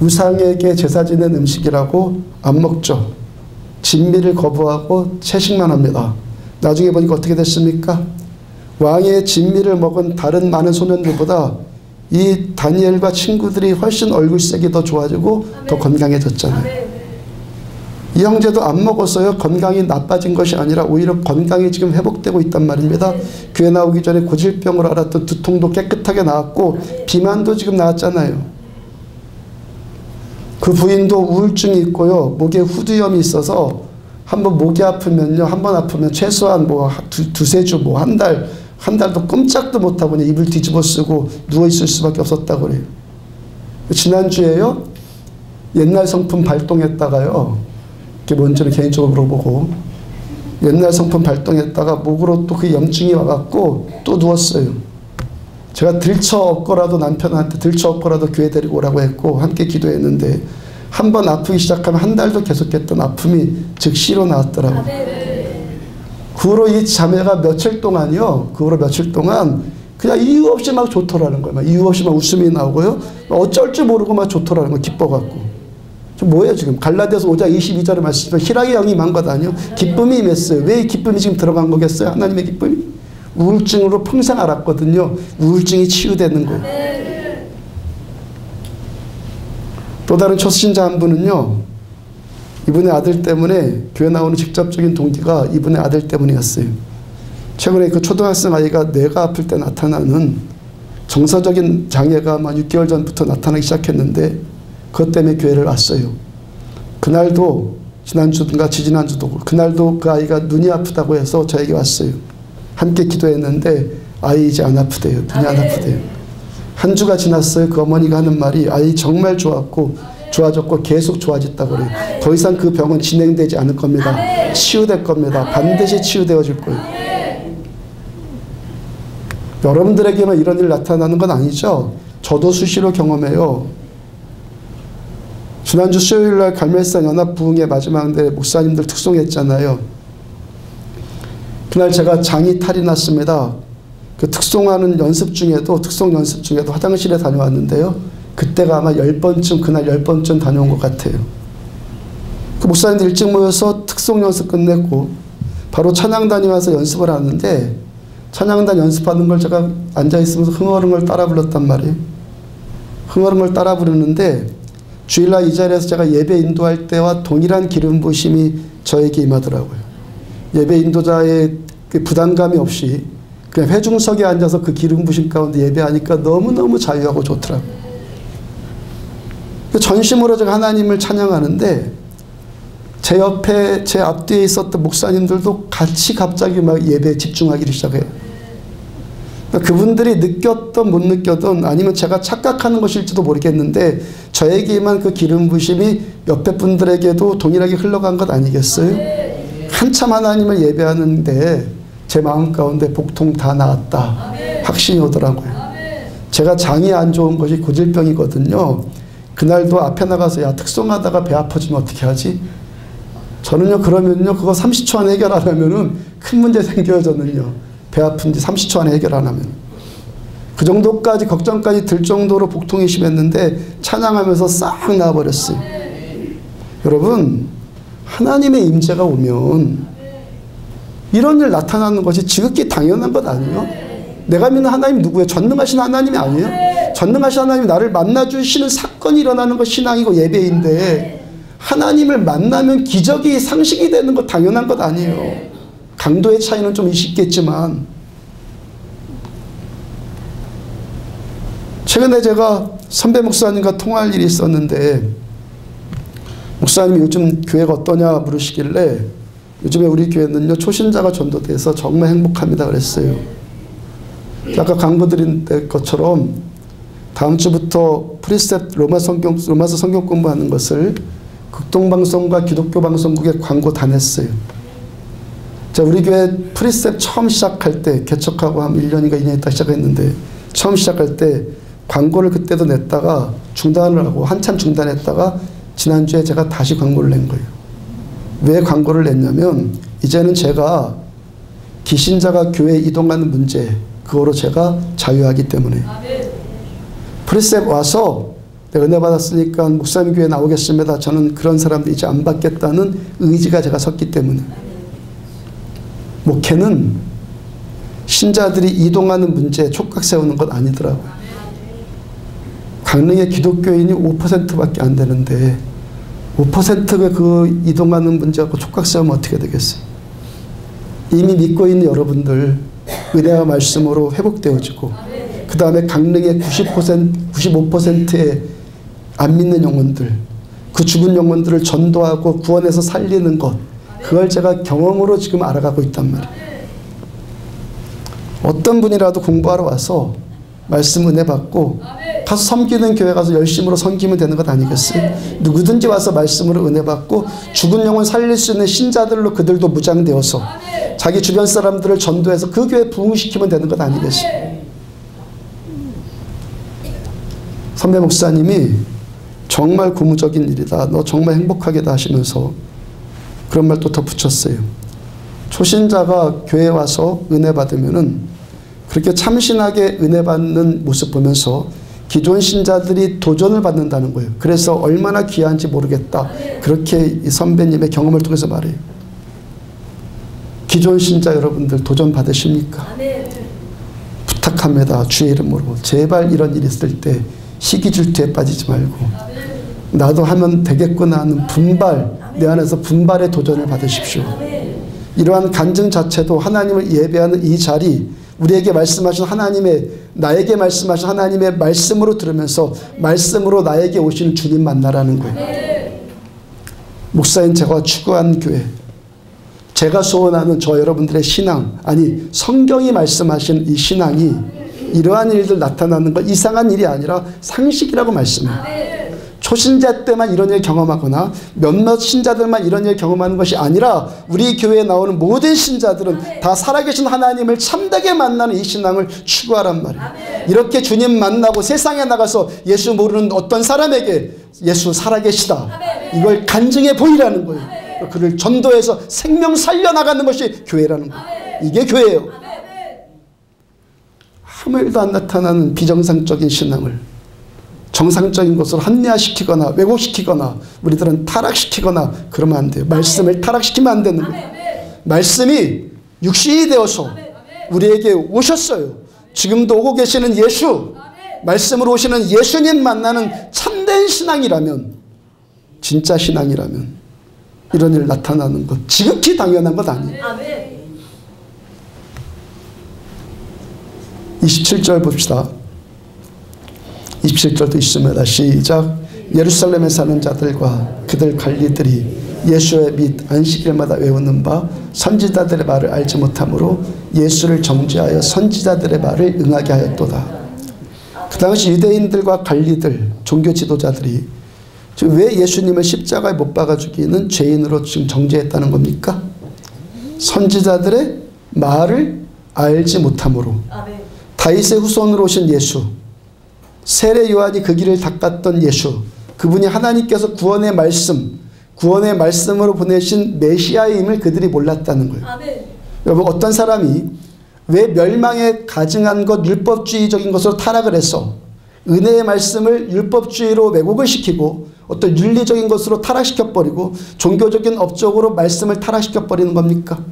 우상에게 제사 지낸 음식이라고 안 먹죠. 진미를 거부하고 채식만 합니다. 나중에 보니까 어떻게 됐습니까? 왕의 진미를 먹은 다른 많은 소년들보다 이 다니엘과 친구들이 훨씬 얼굴색이 더 좋아지고 더 건강해졌잖아요. 이 형제도 안 먹었어요. 건강이 나빠진 것이 아니라 오히려 건강이 지금 회복되고 있단 말입니다. 교회 나오기 전에 고질병으로 앓았던 두통도 깨끗하게 나았고 비만도 지금 나았잖아요. 그 부인도 우울증이 있고요, 목에 후두염이 있어서 한번 목이 아프면요, 한번 아프면 최소한 뭐 두세 주, 뭐 한 달도 꼼짝도 못하고 그냥 이불 뒤집어 쓰고 누워있을 수밖에 없었다고 그래요. 지난주에요, 옛날 성품 발동했다가요, 이렇게 먼저는 개인적으로 물어보고, 옛날 성품 발동했다가 목으로 또 그 염증이 와갖고 또 누웠어요. 제가 들쳐업고라도 남편한테 들쳐업고라도 교회 데리고 오라고 했고 함께 기도했는데, 한 번 아프기 시작하면 한 달도 계속했던 아픔이 즉시로 나왔더라고요. 그 후로 이 자매가 며칠 동안요, 그냥 이유 없이 막 좋더라는 거예요. 막 이유 없이 막 웃음이 나오고요, 어쩔 줄 모르고 막 좋더라는 거예요. 기뻐갖고. 뭐예요 지금? 갈라디아서 5장 22절에 말씀하신 희락의 영이 임한 것 아니요? 기쁨이 임했어요. 왜 이 기쁨이 지금 들어간 거겠어요? 하나님의 기쁨이? 우울증으로 평생 앓았거든요. 우울증이 치유되는 거예요. 또 다른 초신자 한 분은요. 이분의 아들 때문에 교회 나오는 직접적인 동기가 이분의 아들 때문이었어요. 최근에 그 초등학생 아이가 뇌가 아플 때 나타나는 정서적인 장애가 아마 6개월 전부터 나타나기 시작했는데 그것 때문에 교회를 왔어요. 그날도 지난주인가 지지난주도 그날도 그 아이가 눈이 아프다고 해서 저에게 왔어요. 함께 기도했는데 아이 이제 안 아프대요. 눈이 안 아프대요. 한 주가 지났어요. 그 어머니가 하는 말이 아이 정말 좋았고 좋아졌고 계속 좋아졌다고 그래요. 더 이상 그 병은 진행되지 않을 겁니다. 치유될 겁니다. 반드시 치유되어질 거예요. 여러분들에게만 이런 일 나타나는 건 아니죠. 저도 수시로 경험해요. 지난주 수요일날 갈멜산 연합부흥의 마지막 날 목사님들 특송했잖아요. 그날 제가 장이 탈이 났습니다. 그 특송 연습 중에도 화장실에 다녀왔는데요. 그때가 아마 10번쯤 그날 10번쯤 다녀온 것 같아요. 그 목사님들 일찍 모여서 특송 연습 끝냈고 바로 찬양단이 와서 연습을 하는데 찬양단 연습하는 걸 제가 앉아있으면서 흥얼흥얼 따라 불렀단 말이에요. 흥얼흥얼 따라 부르는데 주일날 이 자리에서 제가 예배 인도할 때와 동일한 기름 부으심이 저에게 임하더라고요. 예배 인도자의 그 부담감이 없이 그냥 회중석에 앉아서 그 기름 부으심 가운데 예배하니까 너무너무 자유하고 좋더라고요. 전심으로 제가 하나님을 찬양하는데 제 옆에 제 앞뒤에 있었던 목사님들도 같이 갑자기 막 예배에 집중하기를 시작해요. 그러니까 그분들이 느꼈던 못 느꼈던 아니면 제가 착각하는 것일지도 모르겠는데 저에게만 그 기름 부심이 옆에 분들에게도 동일하게 흘러간 것 아니겠어요? 한참 하나님을 예배하는데 제 마음 가운데 복통 다 나았다. 확신이 오더라고요. 제가 장이 안 좋은 것이 고질병이거든요. 그날도 앞에 나가서 야 특송하다가 배 아파지면 어떻게 하지? 저는요 그러면요 그거 30초 안에 해결 안 하면은 큰 문제 생겨요. 저는요 배 아픈지 30초 안에 해결 안 하면 그 정도까지 걱정까지 들 정도로 복통이 심했는데 찬양하면서 싹 나와버렸어요. 여러분 하나님의 임재가 오면 이런 일 나타나는 것이 지극히 당연한 것 아니에요? 내가 믿는 하나님 누구예요? 전능하신 하나님이 아니에요? 전능하신 하나님이 나를 만나주시는 사건이 일어나는 것 신앙이고 예배인데 하나님을 만나면 기적이 상식이 되는 것 당연한 것 아니에요. 강도의 차이는 좀 있겠지만 최근에 제가 선배 목사님과 통화할 일이 있었는데 목사님이 요즘 교회가 어떠냐 물으시길래 요즘에 우리 교회는요 초신자가 전도돼서 정말 행복합니다 그랬어요. 아까 광고 드린 것처럼 다음 주부터 프리셉 로마서 성경 공부하는 것을 극동방송과 기독교 방송국에 광고 다 냈어요. 자, 우리 교회 프리셉 처음 시작할 때 개척하고 한 1년인가 2년 있다 시작했는데 처음 시작할 때 광고를 그때도 냈다가 중단을 하고 한참 중단했다가 지난주에 제가 다시 광고를 낸 거예요. 왜 광고를 냈냐면 이제는 제가 기신자가 교회에 이동하는 문제 그거로 제가 자유하기 때문에 프리셉 와서 내가 은혜 받았으니까 목사님 교회 나오겠습니다. 저는 그런 사람들 이제 안 받겠다는 의지가 제가 섰기 때문에 목회는 신자들이 이동하는 문제에 촉각 세우는 것 아니더라고요. 강릉의 기독교인이 5%밖에 안 되는데 5%가 그 이동하는 문제 갖고 촉각 세우면 어떻게 되겠어요? 이미 믿고 있는 여러분들 은혜와 말씀으로 회복되어지고 그 다음에 강릉의 95%의 안 믿는 영혼들 그 죽은 영혼들을 전도하고 구원해서 살리는 것 그걸 제가 경험으로 지금 알아가고 있단 말이에요. 어떤 분이라도 공부하러 와서 말씀 은혜 받고 가서 섬기는 교회 가서 열심으로 섬기면 되는 것 아니겠어요? 누구든지 와서 말씀으로 은혜 받고 죽은 영혼 살릴 수 있는 신자들로 그들도 무장되어서 자기 주변 사람들을 전도해서 그 교회 부흥시키면 되는 것 아니겠어요? 선배 목사님이 정말 고무적인 일이다. 너 정말 행복하게다 하시면서 그런 말 또 덧붙였어요. 초신자가 교회에 와서 은혜 받으면은 그렇게 참신하게 은혜 받는 모습 보면서 기존 신자들이 도전을 받는다는 거예요. 그래서 얼마나 귀한지 모르겠다. 그렇게 이 선배님의 경험을 통해서 말해요. 기존 신자 여러분들 도전 받으십니까? 부탁합니다. 주의 이름으로 제발 이런 일이 있을 때 시기 질투에 빠지지 말고 나도 하면 되겠구나 하는 분발, 내 안에서 분발의 도전을 받으십시오. 이러한 간증 자체도 하나님을 예배하는 이 자리, 우리에게 말씀하신 하나님의, 나에게 말씀하신 하나님의 말씀으로 들으면서 말씀으로 나에게 오시는 주님 만나라는 거예요. 목사인 제가 추구한 교회, 제가 소원하는 저 여러분들의 신앙, 아니 성경이 말씀하신 이 신앙이 이러한 일들 나타나는 건 이상한 일이 아니라 상식이라고 말씀해요. 초신자 때만 이런 일 경험하거나 몇몇 신자들만 이런 일 경험하는 것이 아니라 우리 교회에 나오는 모든 신자들은 다 살아계신 하나님을 참되게 만나는 이 신앙을 추구하란 말이에요. 이렇게 주님 만나고 세상에 나가서 예수 모르는 어떤 사람에게 예수 살아계시다, 이걸 간증해 보이라는 거예요. 그를 전도해서 생명 살려나가는 것이 교회라는 거예요. 이게 교회예요. 아무 일도 안 나타나는 비정상적인 신앙을 정상적인 것으로 합리화시키거나 왜곡시키거나 우리들은 타락시키거나 그러면 안 돼요. 말씀을 타락시키면 안 되는 거예요. 말씀이 육신이 되어서 우리에게 오셨어요. 지금도 오고 계시는 예수, 말씀으로 오시는 예수님 만나는 참된 신앙이라면, 진짜 신앙이라면 이런 일 나타나는 것 지극히 당연한 것 아니에요. 27절 봅시다. 27절도 있습니다. 시작. 예루살렘에 사는 자들과 그들 관리들이 예수의 및 안식일마다 외우는 바 선지자들의 말을 알지 못하므로 예수를 정죄하여 선지자들의 말을 응하게 하였도다. 그 당시 유대인들과 관리들, 종교 지도자들이 지금 왜 예수님을 십자가에 못 박아 죽이는 죄인으로 지금 정죄했다는 겁니까? 선지자들의 말을 알지 못함으로. 다윗의 후손으로 오신 예수, 세례 요한이 그 길을 닦았던 예수, 그분이 하나님께서 구원의 말씀, 구원의 말씀으로 보내신 메시아임을 그들이 몰랐다는 거예요. 여러분, 어떤 사람이 왜 멸망에 가증한 것, 율법주의적인 것으로 타락을 해서 은혜의 말씀을 율법주의로 왜곡을 시키고 어떤 윤리적인 것으로 타락시켜버리고 종교적인 업적으로 말씀을 타락시켜버리는 겁니까?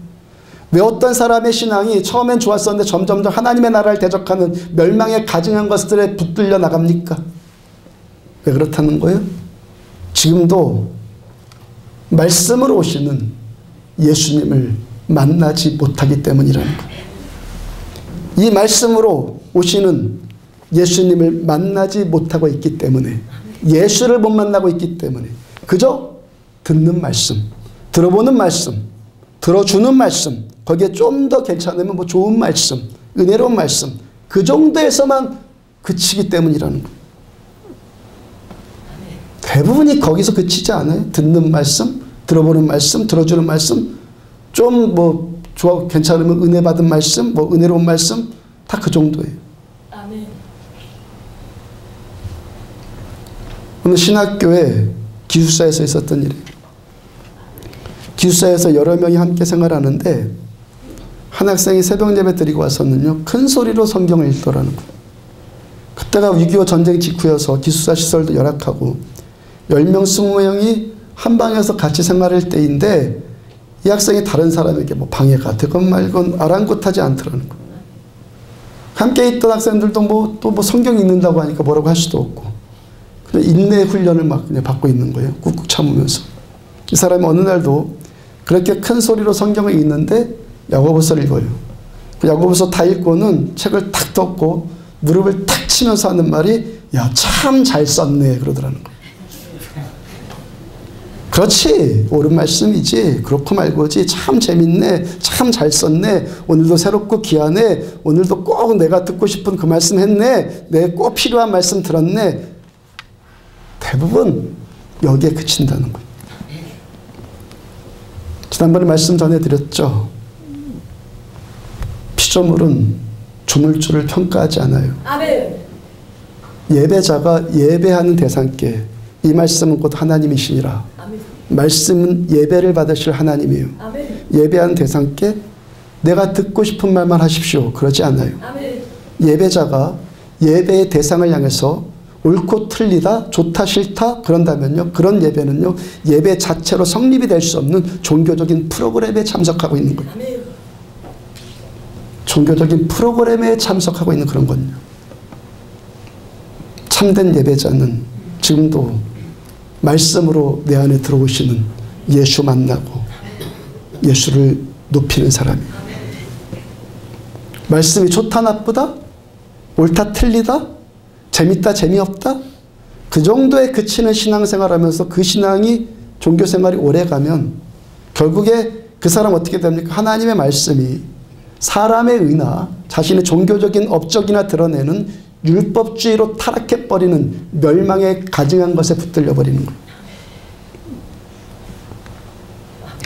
왜 어떤 사람의 신앙이 처음엔 좋았었는데 점점점 하나님의 나라를 대적하는 멸망에 가증한 것들에 붙들려 나갑니까? 왜 그렇다는 거예요? 지금도 말씀으로 오시는 예수님을 만나지 못하기 때문이라는 거예요. 이 말씀으로 오시는 예수님을 만나지 못하고 있기 때문에, 예수를 못 만나고 있기 때문에 그저 듣는 말씀, 들어보는 말씀, 들어주는 말씀, 거기에 좀 더 괜찮으면 뭐 좋은 말씀, 은혜로운 말씀, 그 정도에서만 그치기 때문이라는 거예요. 대부분이 거기서 그치지 않아요? 듣는 말씀, 들어보는 말씀, 들어주는 말씀, 좀 뭐 좋아 괜찮으면 은혜 받은 말씀, 뭐 은혜로운 말씀, 다 그 정도예요. 아멘. 오늘 신학교에 기숙사에서 있었던 일이에요. 기숙사에서 여러 명이 함께 생활하는데 한 학생이 새벽 예배 드리고 와서는요, 큰 소리로 성경을 읽더라는 거예요. 그때가 6.25 전쟁 직후여서 기숙사 시설도 열악하고 10명, 20명이 한 방에서 같이 생활할 때인데 이 학생이 다른 사람에게 뭐 방해가 되건 말건 아랑곳하지 않더라는 거예요. 함께 있던 학생들도 또 성경 읽는다고 하니까 뭐라고 할 수도 없고 그냥 인내 훈련을 막 그냥 받고 있는 거예요. 꾹꾹 참으면서. 이 사람이 어느 날도 그렇게 큰 소리로 성경을 읽는데 야고보서를 읽어요. 그 야고보서 다 읽고는 책을 탁 덮고 무릎을 탁 치면서 하는 말이, 야, 참 잘 썼네 그러더라는 거예요. 그렇지, 옳은 말씀이지, 그렇고 말고지, 참 재밌네, 참 잘 썼네, 오늘도 새롭고 귀하네, 오늘도 꼭 내가 듣고 싶은 그 말씀 했네, 내 꼭 필요한 말씀 들었네. 대부분 여기에 그친다는 거예요. 지난번에 말씀 전해드렸죠. 피조물은 조물주를 평가하지 않아요. 아멘. 예배자가 예배하는 대상께 이 말씀은 곧 하나님이시니라. 아멘. 말씀은 예배를 받으실 하나님이에요. 아멘. 예배하는 대상께 내가 듣고 싶은 말만 하십시오. 그러지 않아요. 아멘. 예배자가 예배의 대상을 향해서 옳고 틀리다, 좋다, 싫다 그런다면요, 그런 예배는요, 예배 자체로 성립이 될 수 없는 종교적인 프로그램에 참석하고 있는 거예요. 종교적인 프로그램에 참석하고 있는 그런 건요. 참된 예배자는 지금도 말씀으로 내 안에 들어오시는 예수 만나고 예수를 높이는 사람이에요. 말씀이 좋다 나쁘다? 옳다 틀리다? 재밌다 재미없다? 그 정도에 그치는 신앙생활하면서 그 신앙이 종교생활이 오래가면 결국에 그 사람 어떻게 됩니까? 하나님의 말씀이 사람의 의나 자신의 종교적인 업적이나 드러내는 율법주의로 타락해버리는 멸망에 가증한 것에 붙들려 버리는 거예요.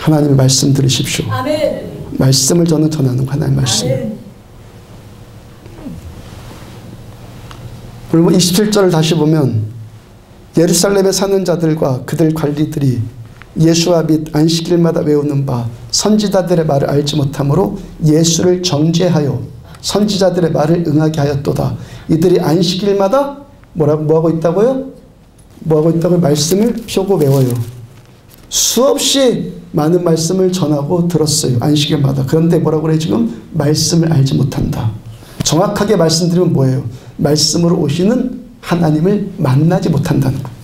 하나님의 말씀 들으십시오. 아멘. 말씀을 저는 전하는 하나님의 말씀. 아멘. 그리고 27절을 다시 보면 예루살렘에 사는 자들과 그들 관리들이 예수와 및 안식일마다 외우는 바 선지자들의 말을 알지 못하므로 예수를 정죄하여 선지자들의 말을 응하게 하였도다. 이들이 안식일마다 뭐하고 있다고요? 뭐하고 있다고요? 말씀을 펴고 외워요. 수없이 많은 말씀을 전하고 들었어요. 안식일마다. 그런데 뭐라고 그래요? 지금 말씀을 알지 못한다. 정확하게 말씀드리면 뭐예요? 말씀으로 오시는 하나님을 만나지 못한다는 거예요.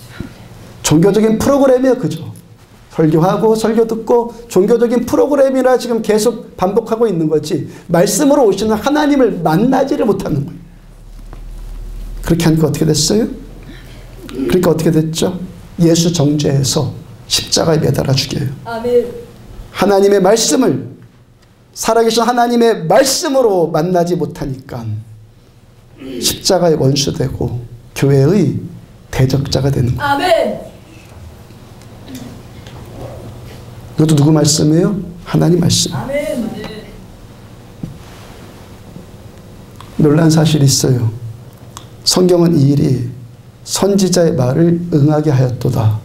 종교적인 프로그램이에요. 그죠? 설교하고 설교 듣고 종교적인 프로그램이라 지금 계속 반복하고 있는 거지 말씀으로 오시는 하나님을 만나지를 못하는 거예요. 그렇게 하니까 어떻게 됐어요? 그러니까 어떻게 됐죠? 예수 정죄해서 십자가에 매달아 죽여요. 아멘. 하나님의 말씀을 살아계신 하나님의 말씀으로 만나지 못하니까 십자가의 원수되고 교회의 대적자가 되는 거예요. 아멘. 이것도 누구 말씀이에요? 하나님 말씀. 아멘. 놀란 사실이 있어요. 성경은 이 일이 선지자의 말을 응하게 하였도다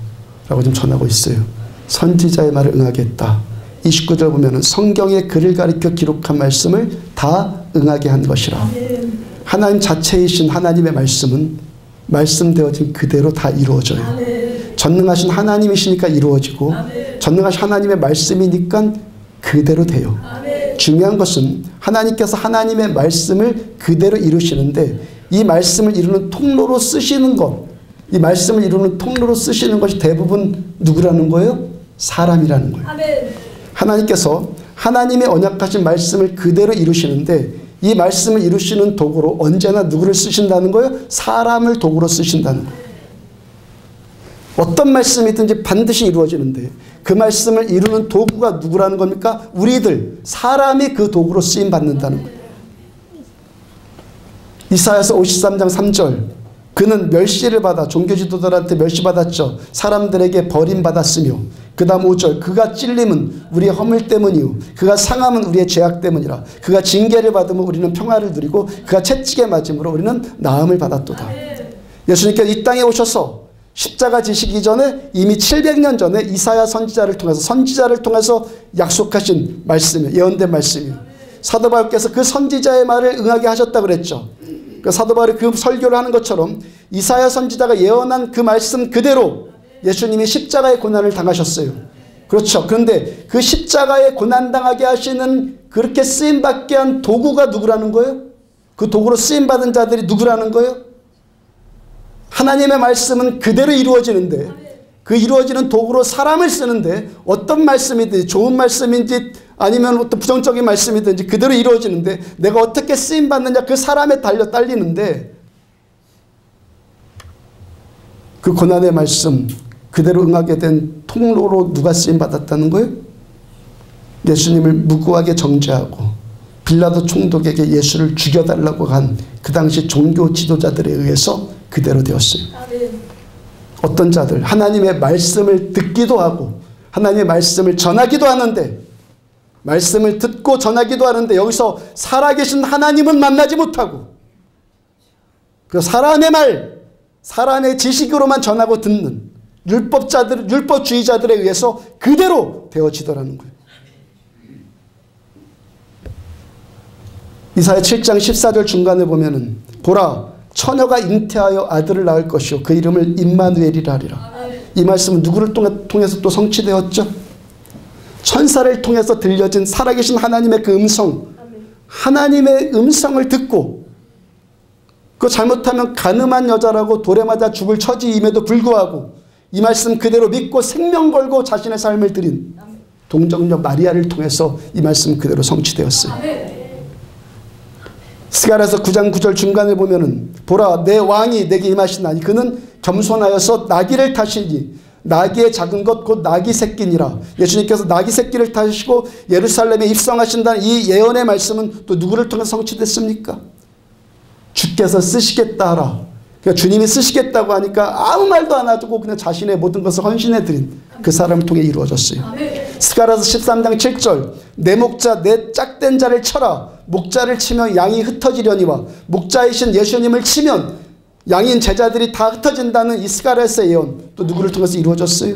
라고 좀 전하고 있어요. 선지자의 말을 응하게 했다. 29절 보면 성경의 글을 가리켜 기록한 말씀을 다 응하게 한 것이라. 아멘. 하나님 자체이신 하나님의 말씀은 말씀되어진 그대로 다 이루어져요. 아멘. 전능하신 하나님이시니까 이루어지고 아멘. 전능하신 하나님의 말씀이니까 그대로 돼요. 아멘. 중요한 것은 하나님께서 하나님의 말씀을 그대로 이루시는데 이 말씀을 이루는 통로로 쓰시는 것, 이 말씀을 이루는 통로로 쓰시는 것이 대부분 누구라는 거예요? 사람이라는 거예요. 아멘. 하나님께서 하나님의 언약하신 말씀을 그대로 이루시는데 이 말씀을 이루시는 도구로 언제나 누구를 쓰신다는 거예요? 사람을 도구로 쓰신다는 거예요. 어떤 말씀이든지 반드시 이루어지는데 그 말씀을 이루는 도구가 누구라는 겁니까? 우리들, 사람이 그 도구로 쓰임받는다는 거예요. 이사야서 53장 3절 그는 멸시를 받아 종교 지도자들한테 멸시받았죠. 사람들에게 버림받았으며 그 다음 5절 그가 찔림은 우리의 허물 때문이요 그가 상함은 우리의 죄악 때문이라. 그가 징계를 받으면 우리는 평화를 누리고 그가 채찍에 맞음으로 우리는 나음을 받았도다. 예수님께서 이 땅에 오셔서 십자가 지시기 전에 이미 700년 전에 이사야 선지자를 통해서 약속하신 말씀이에요. 예언된 말씀이에요. 사도 바울께서 그 선지자의 말을 응하게 하셨다고 그랬죠. 그 사도 바울이 그 설교를 하는 것처럼 이사야 선지자가 예언한 그 말씀 그대로 예수님이 십자가의 고난을 당하셨어요. 그렇죠. 그런데 그 십자가의 고난당하게 하시는 그렇게 쓰임받게 한 도구가 누구라는 거예요? 그 도구로 쓰임받은 자들이 누구라는 거예요? 하나님의 말씀은 그대로 이루어지는데 그 이루어지는 도구로 사람을 쓰는데 어떤 말씀이든지 좋은 말씀인지 아니면 어떤 부정적인 말씀이든지 그대로 이루어지는데 내가 어떻게 쓰임받느냐 그 사람에 딸리는데 그 고난의 말씀 그대로 응하게 된 통로로 누가 쓰임받았다는 거예요? 예수님을 무고하게 정죄하고 빌라도 총독에게 예수를 죽여달라고 한 그 당시 종교 지도자들에 의해서 그대로 되었어요. 어떤 자들 하나님의 말씀을 듣기도 하고 하나님의 말씀을 전하기도 하는데 말씀을 듣고 전하기도 하는데 여기서 살아계신 하나님은 만나지 못하고 그 사람의 말 사람의 지식으로만 전하고 듣는 율법주의자들에 의해서 그대로 되어지더라는 거예요. 이사야 7장 14절 중간에 보면은 보라 처녀가 잉태하여 아들을 낳을 것이요 그 이름을 임마누엘이라 하리라. 이 말씀은 누구를 통해서 또 성취되었죠? 천사를 통해서 들려진 살아계신 하나님의 그 음성, 하나님의 음성을 듣고 그 잘못하면 가늠한 여자라고 돌에 맞아 죽을 처지임에도 불구하고 이 말씀 그대로 믿고 생명 걸고 자신의 삶을 드린 동정녀 마리아를 통해서 이 말씀 그대로 성취되었어요. 스가랴서 9장 9절 중간에 보면은 보라 내 왕이 내게 임하시나니 그는 겸손하여서 나귀를 타시니 나귀의 작은 것 곧 나귀 새끼니라. 예수님께서 나귀 새끼를 타시고 예루살렘에 입성하신다는 이 예언의 말씀은 또 누구를 통해 성취됐습니까? 주께서 쓰시겠다 하라. 그러니까 주님이 쓰시겠다고 하니까 아무 말도 안 하고 그냥 자신의 모든 것을 헌신해 드린 그 사람을 통해 이루어졌어요. 스가랴서 13장 7절 내 목자 내 짝된 자를 쳐라. 목자를 치면 양이 흩어지려니와 목자이신 예수님을 치면 양인 제자들이 다 흩어진다는 이 스가랴서의 예언 또 누구를 통해서 이루어졌어요?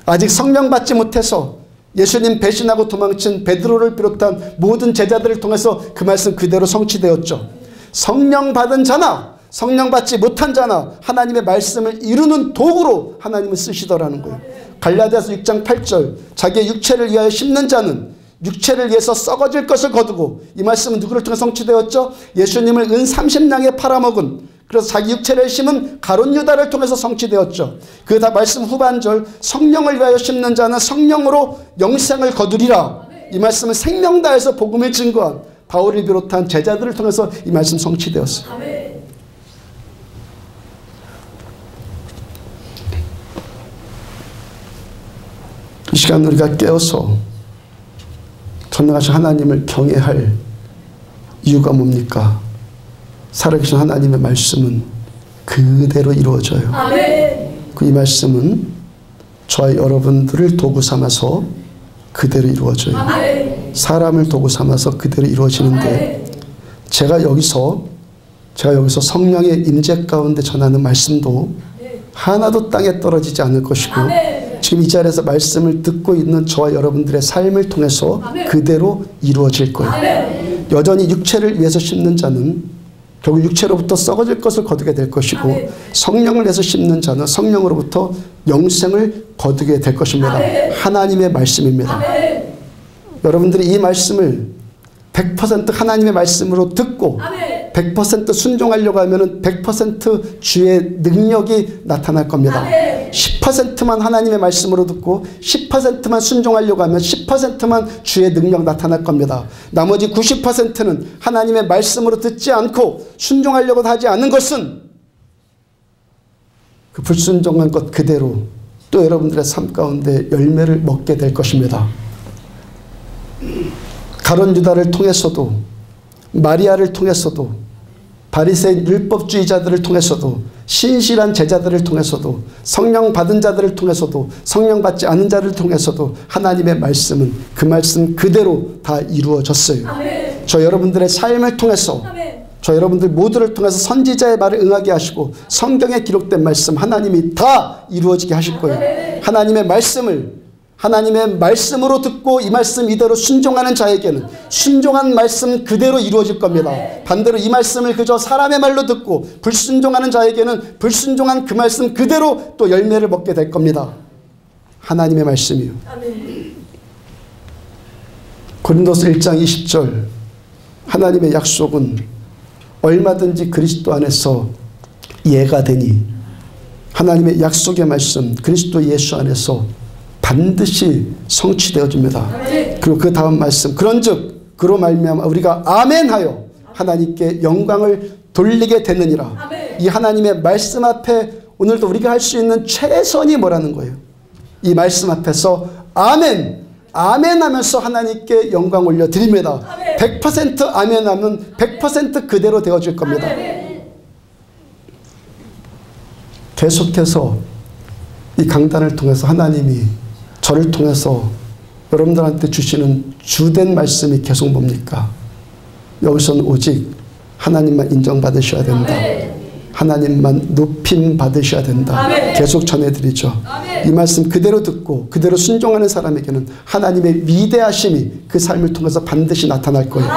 아직 성령 받지 못해서 예수님 배신하고 도망친 베드로를 비롯한 모든 제자들을 통해서 그 말씀 그대로 성취되었죠. 성령 받은 자나 성령 받지 못한 자나 하나님의 말씀을 이루는 도구로 하나님을 쓰시더라는 거예요. 갈라디아서 6장 8절 자기의 육체를 위하여 심는 자는 육체를 위해서 썩어질 것을 거두고 이 말씀은 누구를 통해 성취되었죠? 예수님을 은 30냥에 팔아먹은 그래서 자기 육체를 심은 가룟 유다를 통해서 성취되었죠. 그 다 말씀 후반절 성령을 위하여 심는 자는 성령으로 영생을 거두리라. 이 말씀은 생명 다해서 복음을 증거한 바울을 비롯한 제자들을 통해서 이 말씀 성취되었어요. 이 시간 우리가 깨어서 전능하신 하나님을 경외할 이유가 뭡니까? 살아계신 하나님의 말씀은 그대로 이루어져요. 그 이 말씀은 저와 여러분들을 도구 삼아서 그대로 이루어져요. 사람을 도구 삼아서 그대로 이루어지는데 제가 여기서 성령의 임재 가운데 전하는 말씀도 하나도 땅에 떨어지지 않을 것이고 지금 이 자리에서 말씀을 듣고 있는 저와 여러분들의 삶을 통해서 그대로 이루어질 거예요. 여전히 육체를 위해서 심는 자는 결국 육체로부터 썩어질 것을 거두게 될 것이고 성령을 위해서 심는 자는 성령으로부터 영생을 거두게 될 것입니다. 하나님의 말씀입니다. 여러분들이 이 말씀을 100% 하나님의 말씀으로 듣고 100% 순종하려고 하면 100% 주의 능력이 나타날 겁니다. 10%만 하나님의 말씀으로 듣고 10%만 순종하려고 하면 10%만 주의 능력 나타날 겁니다. 나머지 90%는 하나님의 말씀으로 듣지 않고 순종하려고 하지 않는 것은 그 불순종한 것 그대로 또 여러분들의 삶 가운데 열매를 먹게 될 것입니다. 가룟 유다를 통해서도 마리아를 통해서도 바리새인 율법주의자들을 통해서도 신실한 제자들을 통해서도 성령 받은 자들을 통해서도 성령 받지 않은 자를 통해서도 하나님의 말씀은 그 말씀 그대로 다 이루어졌어요. 저 여러분들의 삶을 통해서 저 여러분들 모두를 통해서 선지자의 말을 응하게 하시고 성경에 기록된 말씀 하나님이 다 이루어지게 하실 거예요. 하나님의 말씀을 하나님의 말씀으로 듣고 이 말씀 이대로 순종하는 자에게는 순종한 말씀 그대로 이루어질 겁니다. 반대로 이 말씀을 그저 사람의 말로 듣고 불순종하는 자에게는 불순종한 그 말씀 그대로 또 열매를 먹게 될 겁니다. 하나님의 말씀이요. 고린도서 1장 20절 하나님의 약속은 얼마든지 그리스도 안에서 예가 되니 하나님의 약속의 말씀 그리스도 예수 안에서 반드시 성취되어집니다. 그리고 그 다음 말씀 그런즉 그로 말미암아 우리가 아멘하여 하나님께 영광을 돌리게 되느니라. 이 하나님의 말씀 앞에 오늘도 우리가 할 수 있는 최선이 뭐라는 거예요? 이 말씀 앞에서 아멘 아멘 하면서 하나님께 영광 올려드립니다. 100% 아멘 하면 100% 그대로 되어질 겁니다. 계속해서 이 강단을 통해서 하나님이 저를 통해서 여러분들한테 주시는 주된 말씀이 계속 뭡니까? 여기서는 오직 하나님만 인정받으셔야 된다. 하나님만 높임 받으셔야 된다. 계속 전해드리죠. 이 말씀 그대로 듣고 그대로 순종하는 사람에게는 하나님의 위대하심이 그 삶을 통해서 반드시 나타날 거예요.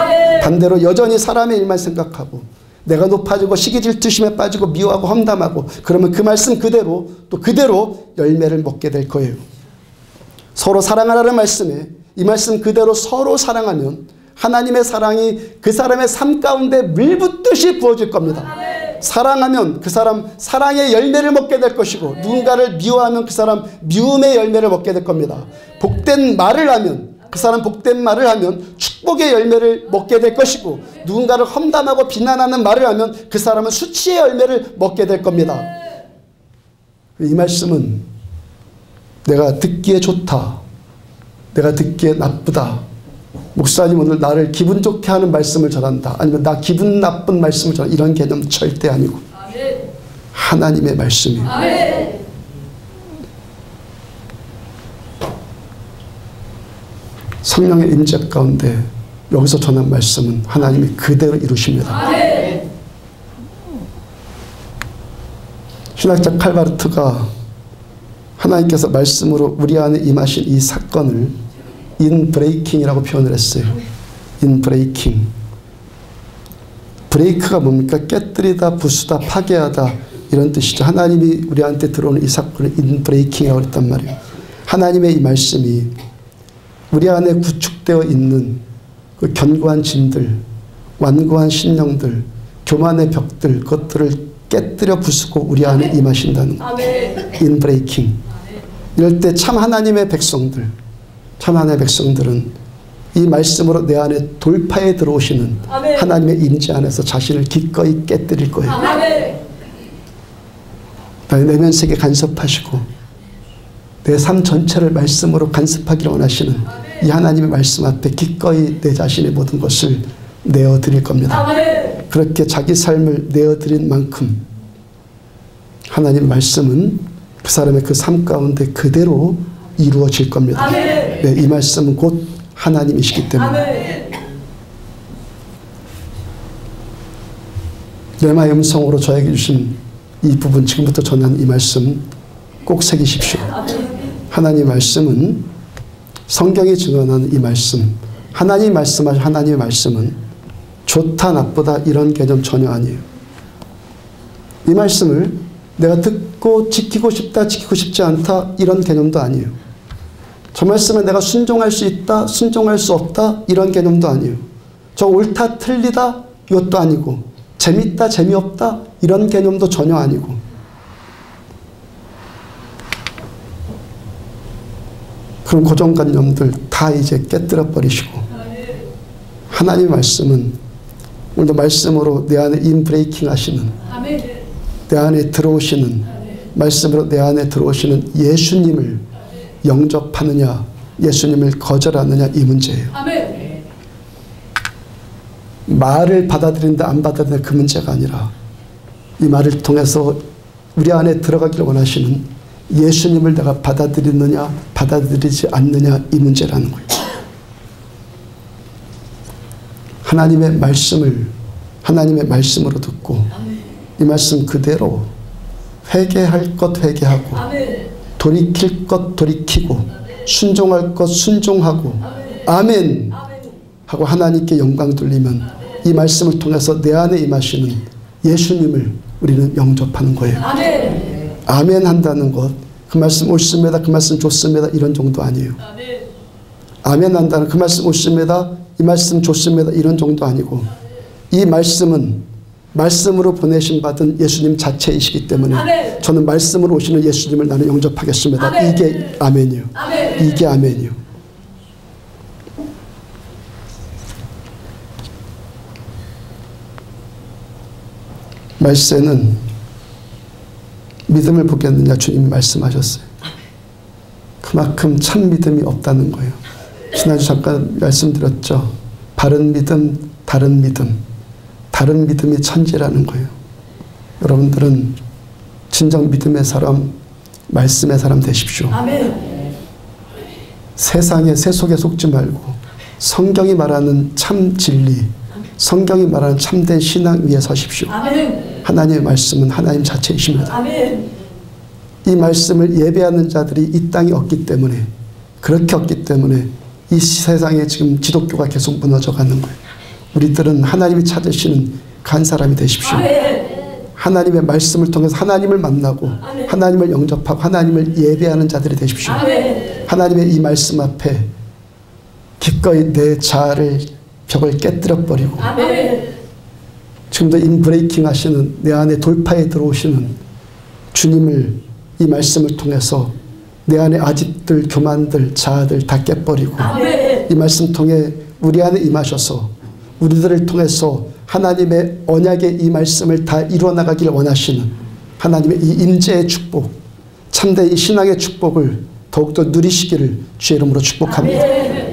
반대로 여전히 사람의 일만 생각하고 내가 높아지고 시기 질투심에 빠지고 미워하고 험담하고 그러면 그 말씀 그대로 또 그대로 열매를 먹게 될 거예요. 서로 사랑하라는 말씀에 이 말씀 그대로 서로 사랑하면 하나님의 사랑이 그 사람의 삶 가운데 물붓듯이 부어질 겁니다. 사랑하면 그 사람 사랑의 열매를 먹게 될 것이고 누군가를 미워하면 그 사람 미움의 열매를 먹게 될 겁니다. 복된 말을 하면 그 사람 복된 말을 하면 축복의 열매를 먹게 될 것이고 누군가를 험담하고 비난하는 말을 하면 그 사람은 수치의 열매를 먹게 될 겁니다. 이 말씀은 내가 듣기에 좋다, 내가 듣기에 나쁘다, 목사님 오늘 나를 기분 좋게 하는 말씀을 전한다, 아니면 나 기분 나쁜 말씀을 전한다, 이런 개념 절대 아니고 하나님의 말씀이에요. 성령의 임재 가운데 여기서 전한 말씀은 하나님이 그대로 이루십니다. 신학자 칼바르트가 하나님께서 말씀으로 우리 안에 임하신 이 사건을 인브레이킹이라고 표현을 했어요. 인브레이킹. 브레이크가 뭡니까? 깨뜨리다, 부수다, 파괴하다 이런 뜻이죠. 하나님이 우리한테 들어오는 이 사건을 인브레이킹이라고 했단 말이에요. 하나님의 이 말씀이 우리 안에 구축되어 있는 그 견고한 짐들, 완고한 신령들, 교만의 벽들, 그것들을 깨뜨려 부수고 우리 안에 임하신다는 거예요. 인브레이킹. 이럴 때 참 하나님의 백성들, 참 하나님의 백성들은 이 말씀으로 내 안에 돌파에 들어오시는 하나님의 임재 안에서 자신을 기꺼이 깨뜨릴 거예요. 내면 세계 간섭하시고 내 삶 전체를 말씀으로 간섭하기를 원하시는 이 하나님의 말씀 앞에 기꺼이 내 자신의 모든 것을 내어드릴 겁니다. 그렇게 자기 삶을 내어드린 만큼 하나님 말씀은 그 사람의 그 삶 가운데 그대로 이루어질 겁니다. 네, 이 말씀은 곧 하나님이시기 때문에 레마의 음성으로 저에게 주신 이 부분, 지금부터 전한 이 말씀 꼭 새기십시오. 하나님의 말씀은, 성경이 증언하는 이 말씀, 하나님이 말씀하신 하나님의 말씀은 좋다 나쁘다 이런 개념 전혀 아니에요. 이 말씀을 내가 듣고 지키고 싶다, 지키고 싶지 않다 이런 개념도 아니에요. 저 말씀에 내가 순종할 수 있다, 순종할 수 없다 이런 개념도 아니에요. 저 옳다, 틀리다 이것도 아니고 재밌다, 재미없다 이런 개념도 전혀 아니고 그런 고정관념들 다 이제 깨뜨려 버리시고 하나님의 말씀은 오늘도 말씀으로 내 안에 인브레이킹 하시는, 내 안에 들어오시는, 말씀으로 내 안에 들어오시는 예수님을 영접하느냐 예수님을 거절하느냐 이 문제예요. 말을 받아들인다 안 받아들인다 그 문제가 아니라 이 말을 통해서 우리 안에 들어가기를 원하시는 예수님을 내가 받아들이느냐 받아들이지 않느냐 이 문제라는 거예요. 하나님의 말씀을 하나님의 말씀으로 듣고 이 말씀 그대로 회개할 것 회개하고 돌이킬 것 돌이키고 순종할 것 순종하고 아멘 하고 하나님께 영광 돌리면 이 말씀을 통해서 내 안에 임하시는 예수님을 우리는 영접하는 거예요. 아멘 한다는 것, 그 말씀 옳습니다, 그 말씀 좋습니다 이런 정도 아니에요. 아멘 한다는 그 말씀 옳습니다, 이 말씀 좋습니다 이런 정도 아니고 이 말씀은 말씀으로 보내신 받은 예수님 자체이시기 때문에 저는 말씀으로 오시는 예수님을 나는 영접하겠습니다. 이게 아멘이요. 이게 아멘이요. 말세는 믿음을 보겠느냐 주님이 말씀하셨어요. 그만큼 참 믿음이 없다는 거예요. 지난주 잠깐 말씀드렸죠. 바른 믿음, 다른 믿음. 다른 믿음이 천지라는 거예요. 여러분들은 진정 믿음의 사람, 말씀의 사람 되십시오. 아멘. 세상의 세속에 속지 말고 성경이 말하는 참 진리, 성경이 말하는 참된 신앙 위에 서십시오. 아멘. 하나님의 말씀은 하나님 자체이십니다. 아멘. 이 말씀을 예배하는 자들이 이 땅에 없기 때문에, 그렇게 없기 때문에 이 세상에 지금 기독교가 계속 무너져가는 거예요. 우리들은 하나님이 찾으시는 간 사람이 되십시오. 하나님의 말씀을 통해서 하나님을 만나고 하나님을 영접하고 하나님을 예배하는 자들이 되십시오. 하나님의 이 말씀 앞에 기꺼이 내 자아를 벽을 깨뜨려 버리고 지금도 인브레이킹 하시는 내 안에 돌파에 들어오시는 주님을 이 말씀을 통해서 내 안에 아집들, 교만들, 자아들 다 깨버리고 이 말씀 통해 우리 안에 임하셔서 우리들을 통해서 하나님의 언약의 이 말씀을 다 이루어나가기를 원하시는 하나님의 이 임재의 축복, 참된 이 신앙의 축복을 더욱더 누리시기를 주의 이름으로 축복합니다.